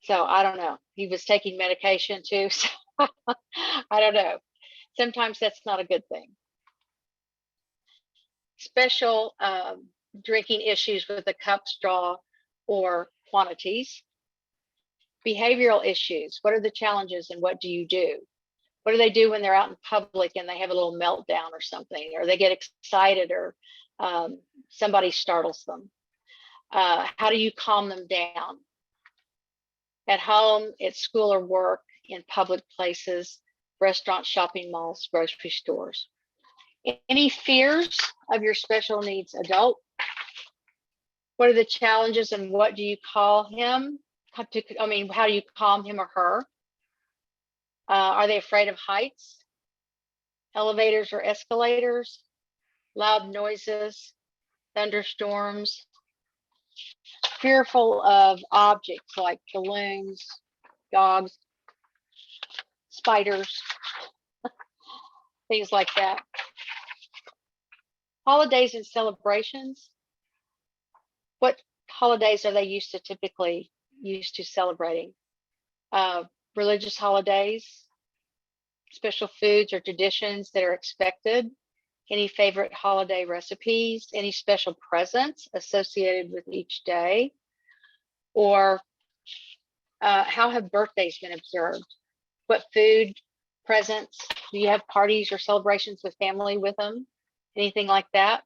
So I don't know. He was taking medication too. So I don't know. Sometimes that's not a good thing. Special drinking issues with a cup, straw, or quantities. Behavioral issues. What are the challenges and what do you do? What do they do when they're out in public and they have a little meltdown or something, or they get excited, or somebody startles them? How do you calm them down? At home, at school or work, in public places, restaurants, shopping malls, grocery stores. Any fears of your special needs adult? What are the challenges and what do you call him? How do you calm him or her? Are they afraid of heights, elevators or escalators, loud noises, thunderstorms, fearful of objects like balloons, dogs, spiders, things like that. Holidays and celebrations. What holidays are they typically used to celebrating? Religious holidays, special foods or traditions that are expected, any favorite holiday recipes, any special presents associated with each day, or how have birthdays been observed? What food, presents, do you have parties or celebrations with family with them? Anything like that?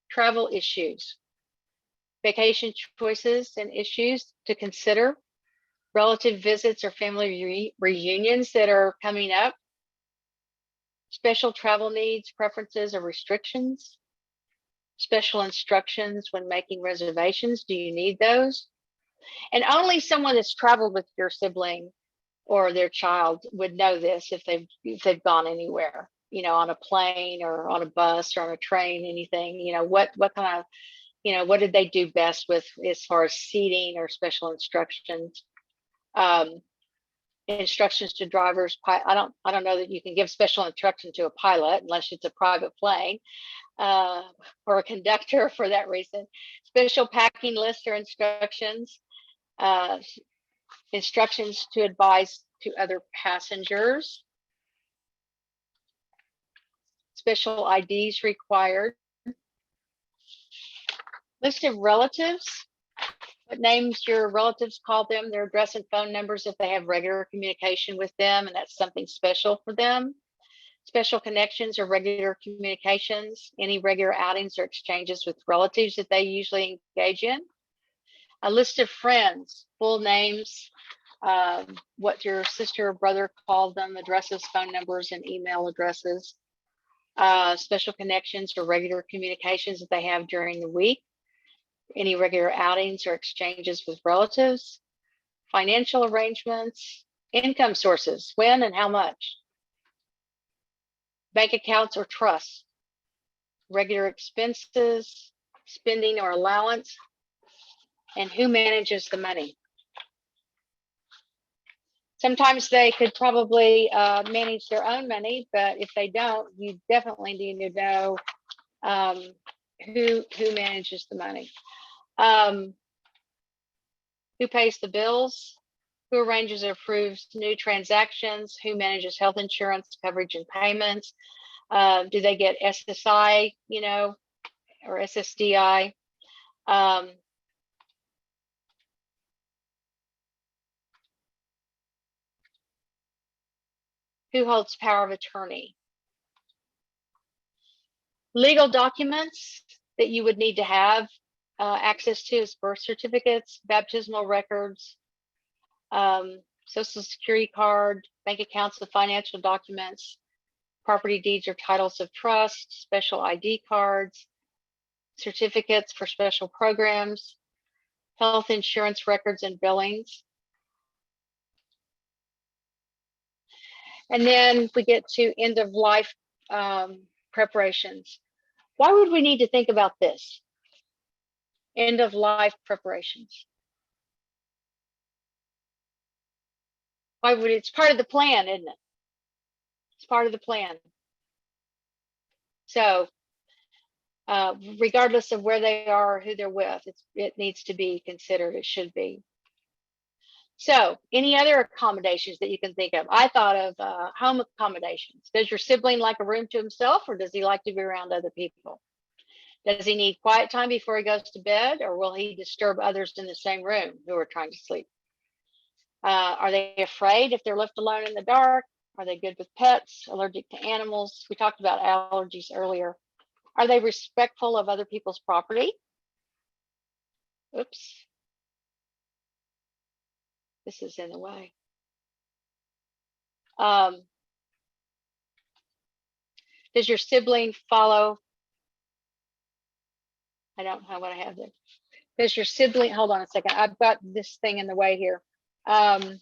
Travel issues, vacation choices and issues to consider, relative visits or family reunions that are coming up, special travel needs, preferences, or restrictions, special instructions when making reservations. Do you need those? And only someone that's traveled with your sibling or their child would know this if they've gone anywhere, on a plane or on a bus or on a train, anything, what kind of, what did they do best with as far as seating or special instructions? Instructions to drivers. I don't know that you can give special instruction to a pilot unless it's a private plane, or a conductor for that reason. Special packing list or instructions, instructions to advise to other passengers, special IDs required, list of relatives. What names your relatives call them, their address and phone numbers if they have regular communication with them and that's something special for them. Special connections or regular communications, any regular outings or exchanges with relatives that they usually engage in. A list of friends, full names, what your sister or brother called them, addresses, phone numbers, and email addresses. Special connections or regular communications that they have during the week. Any regular outings or exchanges with relatives. Financial arrangements. Income sources, when and how much. Bank accounts or trusts. Regular expenses, spending or allowance, and who manages the money. Sometimes they could probably manage their own money, but if they don't, you definitely need to know who manages the money. Who pays the bills, who arranges or approves new transactions, who manages health insurance coverage and payments. Do they get SSI, or SSDI? Who holds power of attorney? Legal documents that you would need to have access to is birth certificates, baptismal records, social security card, bank accounts with financial documents, property deeds or titles of trust, special ID cards, certificates for special programs, health insurance records and billings. And then we get to end of life preparations. Why would we need to think about this? End of life preparations. Why would it's part of the plan, isn't it? It's part of the plan. So regardless of where they are, who they're with, it needs to be considered. It should be. So any other accommodations that you can think of? I thought of home accommodations. Does your sibling like a room to himself, or does he like to be around other people? Does he need quiet time before he goes to bed, or will he disturb others in the same room who are trying to sleep? Are they afraid if they're left alone in the dark? Are they good with pets, allergic to animals? We talked about allergies earlier. Are they respectful of other people's property? Oops. This is in the way. Does your sibling follow? I don't know what I have there. Does your sibling, hold on a second. I've got this thing in the way here. Follow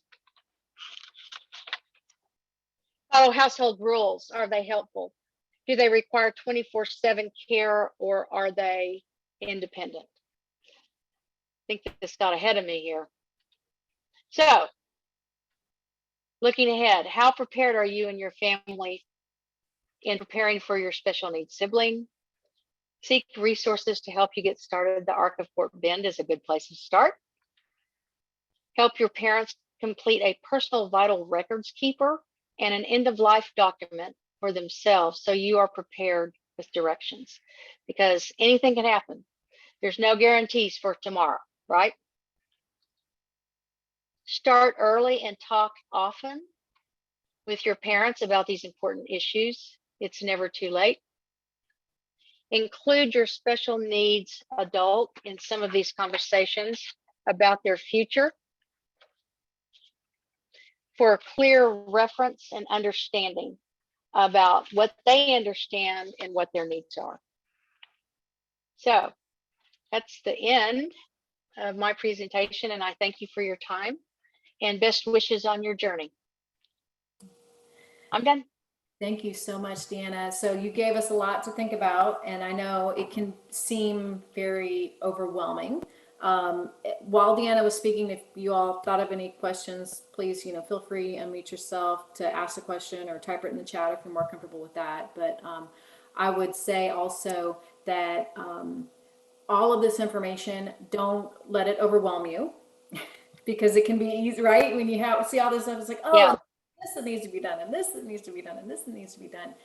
household rules. Are they helpful? Do they require 24/7 care, or are they independent? I think this got ahead of me here. So, looking ahead, how prepared are you and your family in preparing for your special needs sibling? Seek resources to help you get started. The Arc of Fort Bend is a good place to start. Help your parents complete a personal vital records keeper and an end-of-life document for themselves, so you are prepared with directions, because anything can happen. There's no guarantees for tomorrow, right? Start early and talk often with your parents about these important issues. It's never too late. Include your special needs adult in some of these conversations about their future for a clear reference and understanding about what they understand and what their needs are. So that's the end of my presentation, and I thank you for your time and best wishes on your journey. I'm done. Thank you so much, Deanna. So you gave us a lot to think about, and I know it can seem very overwhelming. While Deanna was speaking, if you all thought of any questions, please, feel free to unmute yourself to ask a question or type it in the chat if you're more comfortable with that. But I would say also that all of this information, don't let it overwhelm you because it can be easy, right? When you see all this stuff, it's like, oh, Yeah. this that needs to be done, and this that needs to be done, and this that needs to be done.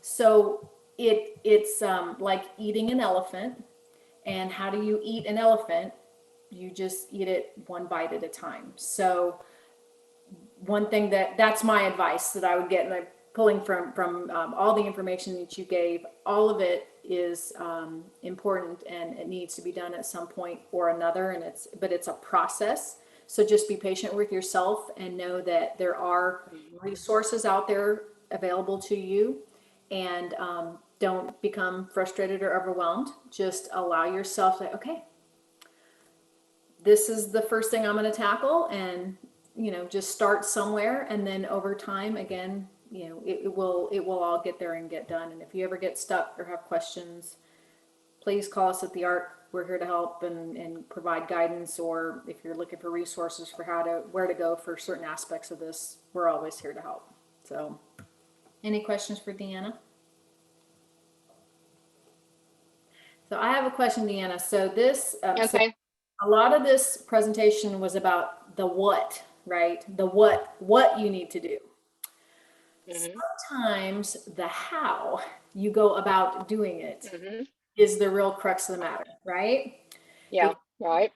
So it's like eating an elephant. And how do you eat an elephant? You just eat it one bite at a time. So one thing that's my advice that I would get, and I pulling from all the information that you gave, all of it is important, and it needs to be done at some point or another. And it's a process. So just be patient with yourself and know that there are resources out there available to you. And don't become frustrated or overwhelmed. Just allow yourself to, okay, this is the first thing I'm going to tackle, and just start somewhere, and then over time, again, it will all get there and get done. And if you ever get stuck or have questions, please call us at the ARC. We're here to help and provide guidance, or if you're looking for resources for where to go for certain aspects of this, we're always here to help. So, any questions for Deanna? So I have a question, Deanna. So this, Okay. a lot of this presentation was about the what, right? The what you need to do. Mm-hmm. Sometimes the how you go about doing it Mm-hmm. is the real crux of the matter, right? Yeah. Right.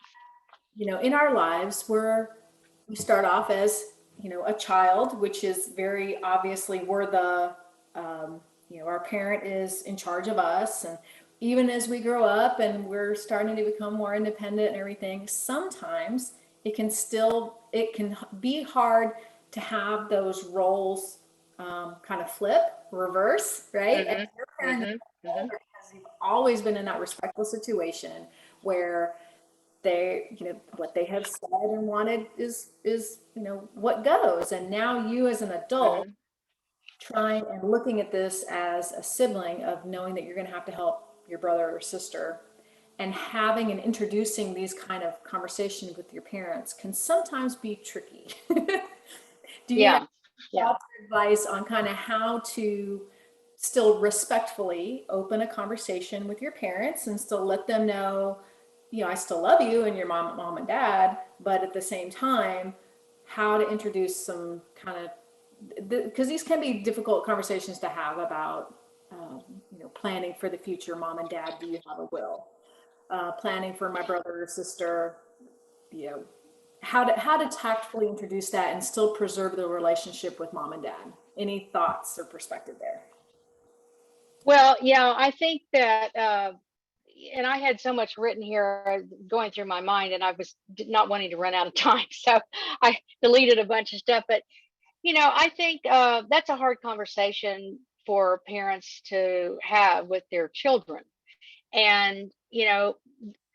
In our lives, we start off as, a child, which is very obviously we're the, our parent is in charge of us. And even as we grow up and we're starting to become more independent and everything, sometimes it can be hard to have those roles kind of flip, reverse, right? And Mm-hmm. your parent is Mm-hmm. Mm-hmm. because you've always been in that respectful situation where what they have said and wanted is what goes. And now you as an adult Mm-hmm. trying and looking at this as a sibling, of knowing that you're going to have to help your brother or sister, and having and introducing these kind of conversations with your parents can sometimes be tricky. Do you have Yeah. Yeah. advice on kind of how to still respectfully open a conversation with your parents and still let them know, I still love you and your mom and dad, but at the same time, how to introduce some kind of, because these can be difficult conversations to have about, planning for the future. Mom and dad, do you have a will? Planning for my brother or sister, you know, how to tactfully introduce that and still preserve the relationship with mom and dad. Any thoughts or perspective there? Well, yeah, I think that, and I had so much written here going through my mind, and I was not wanting to run out of time. So I deleted a bunch of stuff. But, I think that's a hard conversation for parents to have with their children. And,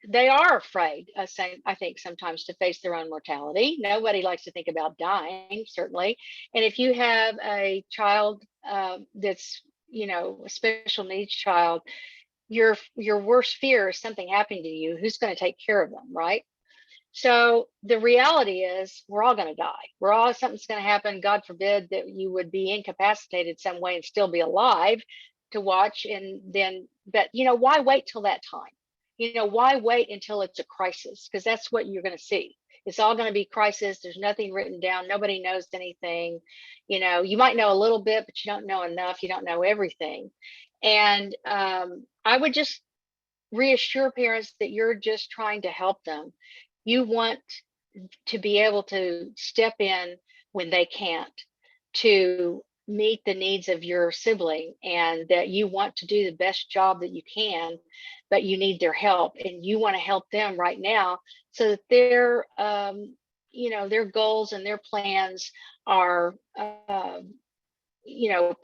they are afraid, I think, sometimes to face their own mortality. Nobody likes to think about dying, certainly. And if you have a child that's, a special needs child, your worst fear is something happening to you. Who's going to take care of them, right? So the reality is we're all going to die. Something's going to happen. God forbid that you would be incapacitated some way and still be alive to watch. And then, but why wait till that time? Why wait until it's a crisis? Because that's what you're going to see. It's all going to be crisis. There's nothing written down. Nobody knows anything. You might know a little bit, but you don't know enough. You don't know everything. And I would just reassure parents that you're just trying to help them. You want to be able to step in when they can't, to meet the needs of your sibling, and that you want to do the best job that you can, but you need their help, and you want to help them right now so that their goals and their plans are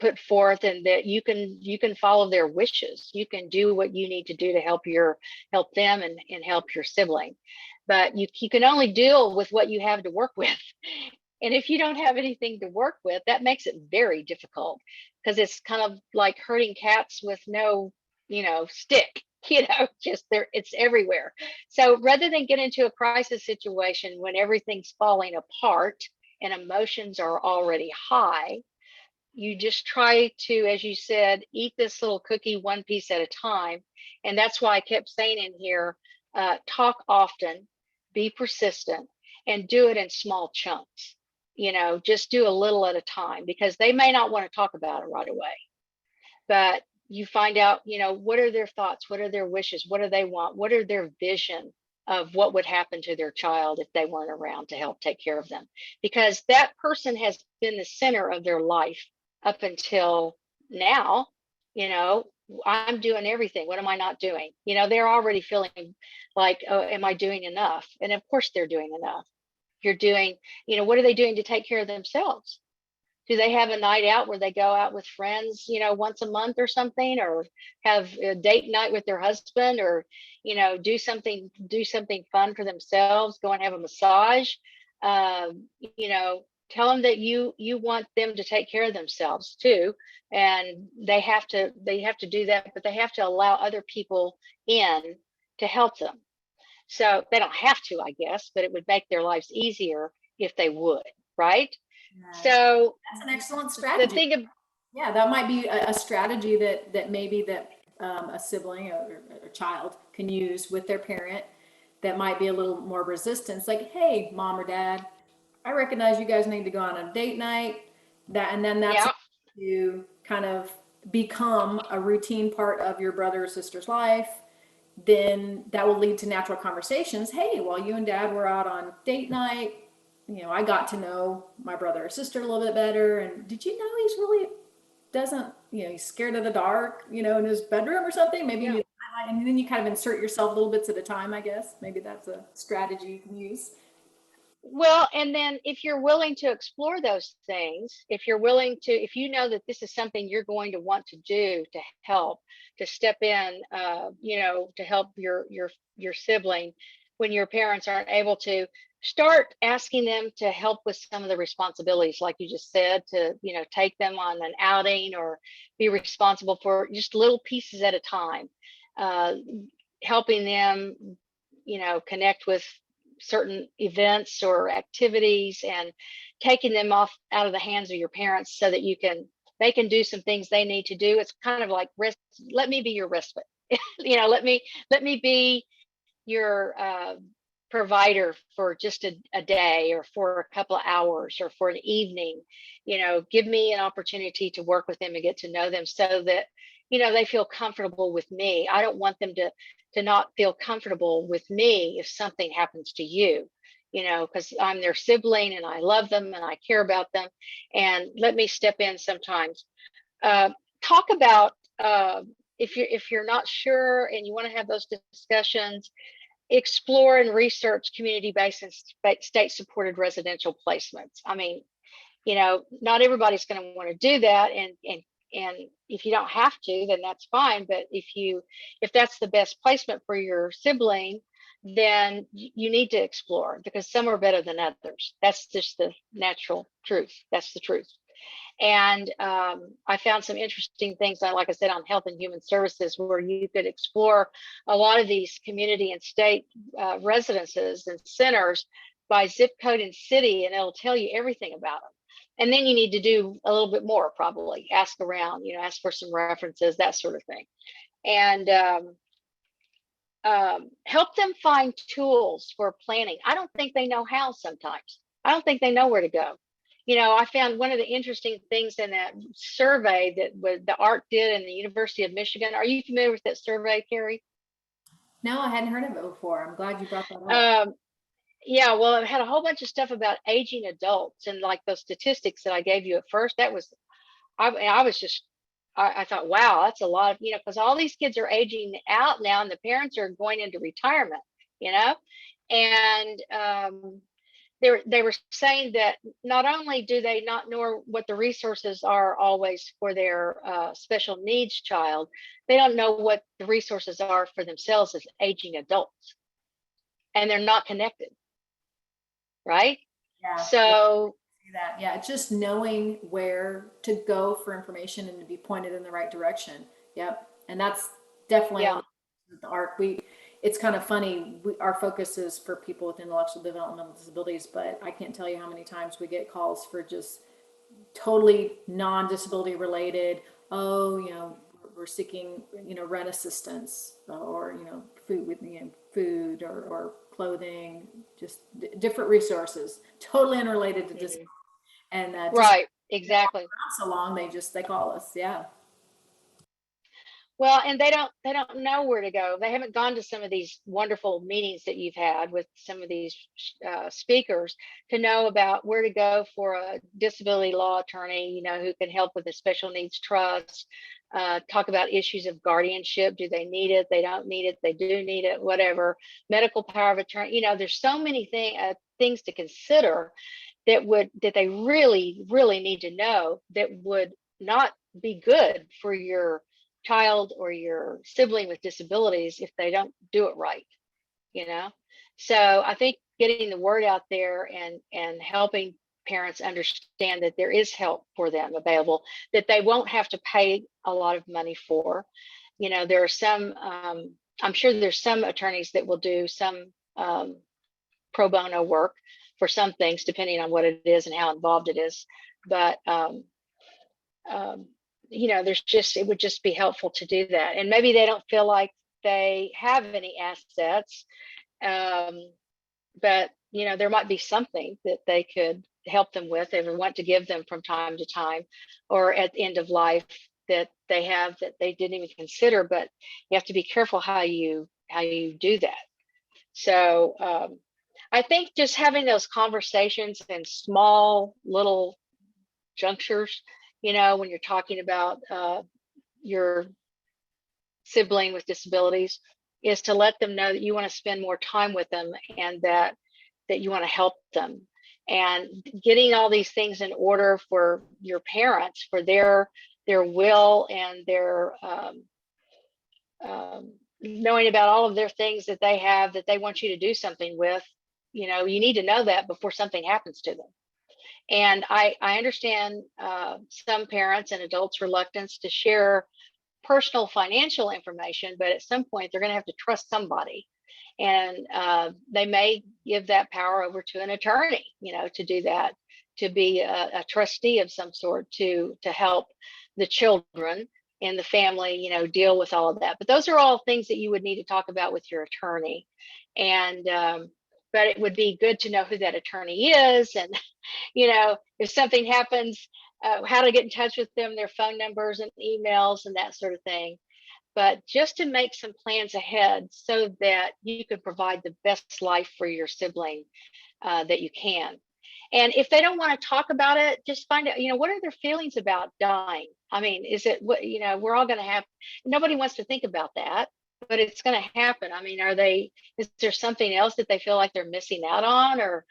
put forth, and that you can follow their wishes. You can do what you need to do to help them and help your sibling. But you can only deal with what you have to work with. And if you don't have anything to work with, that makes it very difficult, because it's kind of like herding cats with no stick. Just there, it's everywhere. So rather than get into a crisis situation when everything's falling apart and emotions are already high, you just try to, as you said, eat this little cookie one piece at a time. And that's why I kept saying in here, talk often, be persistent, and do it in small chunks. Just do a little at a time, because they may not want to talk about it right away. But you find out, what are their thoughts? What are their wishes? What do they want? What are their vision of what would happen to their child if they weren't around to help take care of them? Because that person has been the center of their life up until now, I'm doing everything. What am I not doing? They're already feeling like, oh, am I doing enough? And of course they're doing enough. You're doing, what are they doing to take care of themselves? Do they have a night out where they go out with friends, once a month or something, or have a date night with their husband, or, do something fun for themselves, go and have a massage? You know, tell them that you want them to take care of themselves too. And they have to do that, but they have to allow other people in to help them. So they don't have to, I guess, but it would make their lives easier if they would, right? Yeah, So that's an excellent the strategy. thing of Yeah, that might be a strategy that maybe that a sibling or a child can use with their parent that might be a little more resistance. Like, hey, mom or dad, I recognize you guys need to go on a date night. And then that's Yeah, to kind of become a routine part of your brother or sister's life. Then that will lead to natural conversations. Hey, while you and dad were out on date night, I got to know my brother or sister a little bit better. And did you know he's really doesn't, he's scared of the dark, in his bedroom or something? Maybe you yeah. need, and then you kind of insert yourself little bits at a time, I guess. Maybe that's a strategy you can use. Well, and then if you're willing to explore those things, if you know that this is something you're going to want to do to help, to step in, to help your sibling when your parents aren't able to, start asking them to help with some of the responsibilities, like you just said, to, take them on an outing or be responsible for just little pieces at a time, uh, helping them, connect with certain events or activities, and taking them off out of the hands of your parents so that they can do some things they need to do. It's kind of like rest. Let me be your respite. Let me be your provider for just a day, or for a couple of hours, or for an evening. Give me an opportunity to work with them and get to know them, so that they feel comfortable with me. I don't want them to not feel comfortable with me if something happens to you, because I'm their sibling and I love them and I care about them. And let me step in sometimes. uh, Talk about, if you're not sure and you want to have those discussions, explore and research community-based and state supported residential placements. I mean, not everybody's going to want to do that, and if you don't have to, then that's fine. But if that's the best placement for your sibling, then you need to explore, because some are better than others. That's just the natural truth. That's the truth. And I found some interesting things, like I said, on Health and Human Services, where you could explore a lot of these community and state residences and centers by zip code and city, and it'll tell you everything about them. And then you need to do a little bit more, probably ask around, ask for some references, that sort of thing. And help them find tools for planning. I don't think they know how sometimes. I don't think they know where to go. I found one of the interesting things in that survey that the ARC did in the University of Michigan. Are you familiar with that survey, Carrie? No, I hadn't heard of it before. I'm glad you brought that up. Um, yeah, well, it had a whole bunch of stuff about aging adults, and like those statistics that I gave you at first. I was just, I thought, wow, that's a lot of, because all these kids are aging out now, and the parents are going into retirement, you know, and they were saying that not only do they not know what the resources are always for their special needs child, they don't know what the resources are for themselves as aging adults, and they're not connected, right? Yeah, So that. Yeah, it's just knowing where to go for information and to be pointed in the right direction. Yep. And that's definitely yeah, the ARC. It's kind of funny. Our focus is for people with intellectual developmental disabilities, but I can't tell you how many times we get calls for just totally non-disability related. Oh, we're seeking, rent assistance, or, food with, food or clothing, just different resources, totally unrelated to disability. mhm, And just right, exactly. not so long, they call us. Yeah. Well, and they don't know where to go. They haven't gone to some of these wonderful meetings that you've had with some of these speakers to know about where to go for a disability law attorney, you know, who can help with a special needs trust, talk about issues of guardianship. Do they need it? They don't need it. They do need it, whatever. Medical power of attorney. You know, there's so many things to consider that they really need to know that would not be good for your child or your sibling with disabilities if they don't do it right, you know. So I think getting the word out there and helping parents understand that there is help for them available, that they won't have to pay a lot of money for. You know, there are some I'm sure there's some attorneys that will do some pro bono work for some things, depending on what it is and how involved it is. But um, you know, it would just be helpful to do that. And maybe they don't feel like they have any assets, but you know, there might be something that they could help them with. They would want to give them from time to time, or at the end of life, that they have that they didn't even consider. But you have to be careful how you do that. So I think just having those conversations in small little junctures, you know, when you're talking about your sibling with disabilities, is to let them know that you want to spend more time with them, and that you want to help them, and getting all these things in order for your parents, for their will and their knowing about all of their things that they have that they want you to do something with. You know, you need to know that before something happens to them. And I understand some parents and adults' reluctance to share personal financial information, but at some point they're going to have to trust somebody. And they may give that power over to an attorney, you know, to do that, to be a trustee of some sort, to help the children and the family, you know, deal with all of that. But those are all things that you would need to talk about with your attorney. And but it would be good to know who that attorney is, and you know, if something happens, how to get in touch with them, their phone numbers and emails and that sort of thing. But just to make some plans ahead so that you can provide the best life for your sibling that you can. And if they don't want to talk about it, just find out, you know, what are their feelings about dying? I mean, is it what, you know, we're all going to have, nobody wants to think about that, but it's going to happen. I mean, is there something else that they feel like they're missing out on, or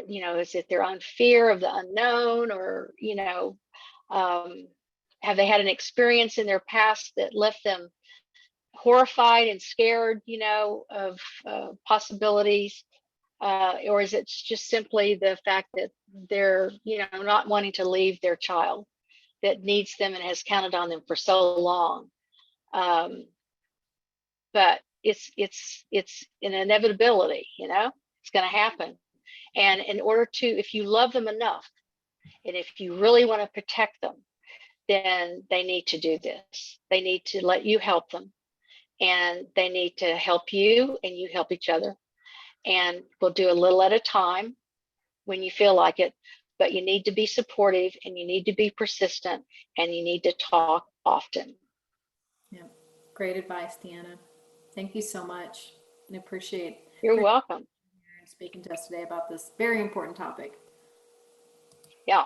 you know, is it their own fear of the unknown, or, you know, have they had an experience in their past that left them horrified and scared, you know, of possibilities? Or is it just simply the fact that they're, you know, not wanting to leave their child that needs them and has counted on them for so long? But it's an inevitability, you know, it's going to happen. And in order to, if you love them enough, and if you really want to protect them, then they need to do this. They need to let you help them, and they need to help you, and you help each other. And we'll do a little at a time when you feel like it, but you need to be supportive, and you need to be persistent, and you need to talk often. Yeah, great advice, Deanna. Thank you so much. I appreciate You're welcome. speaking to us today about this very important topic. Yeah.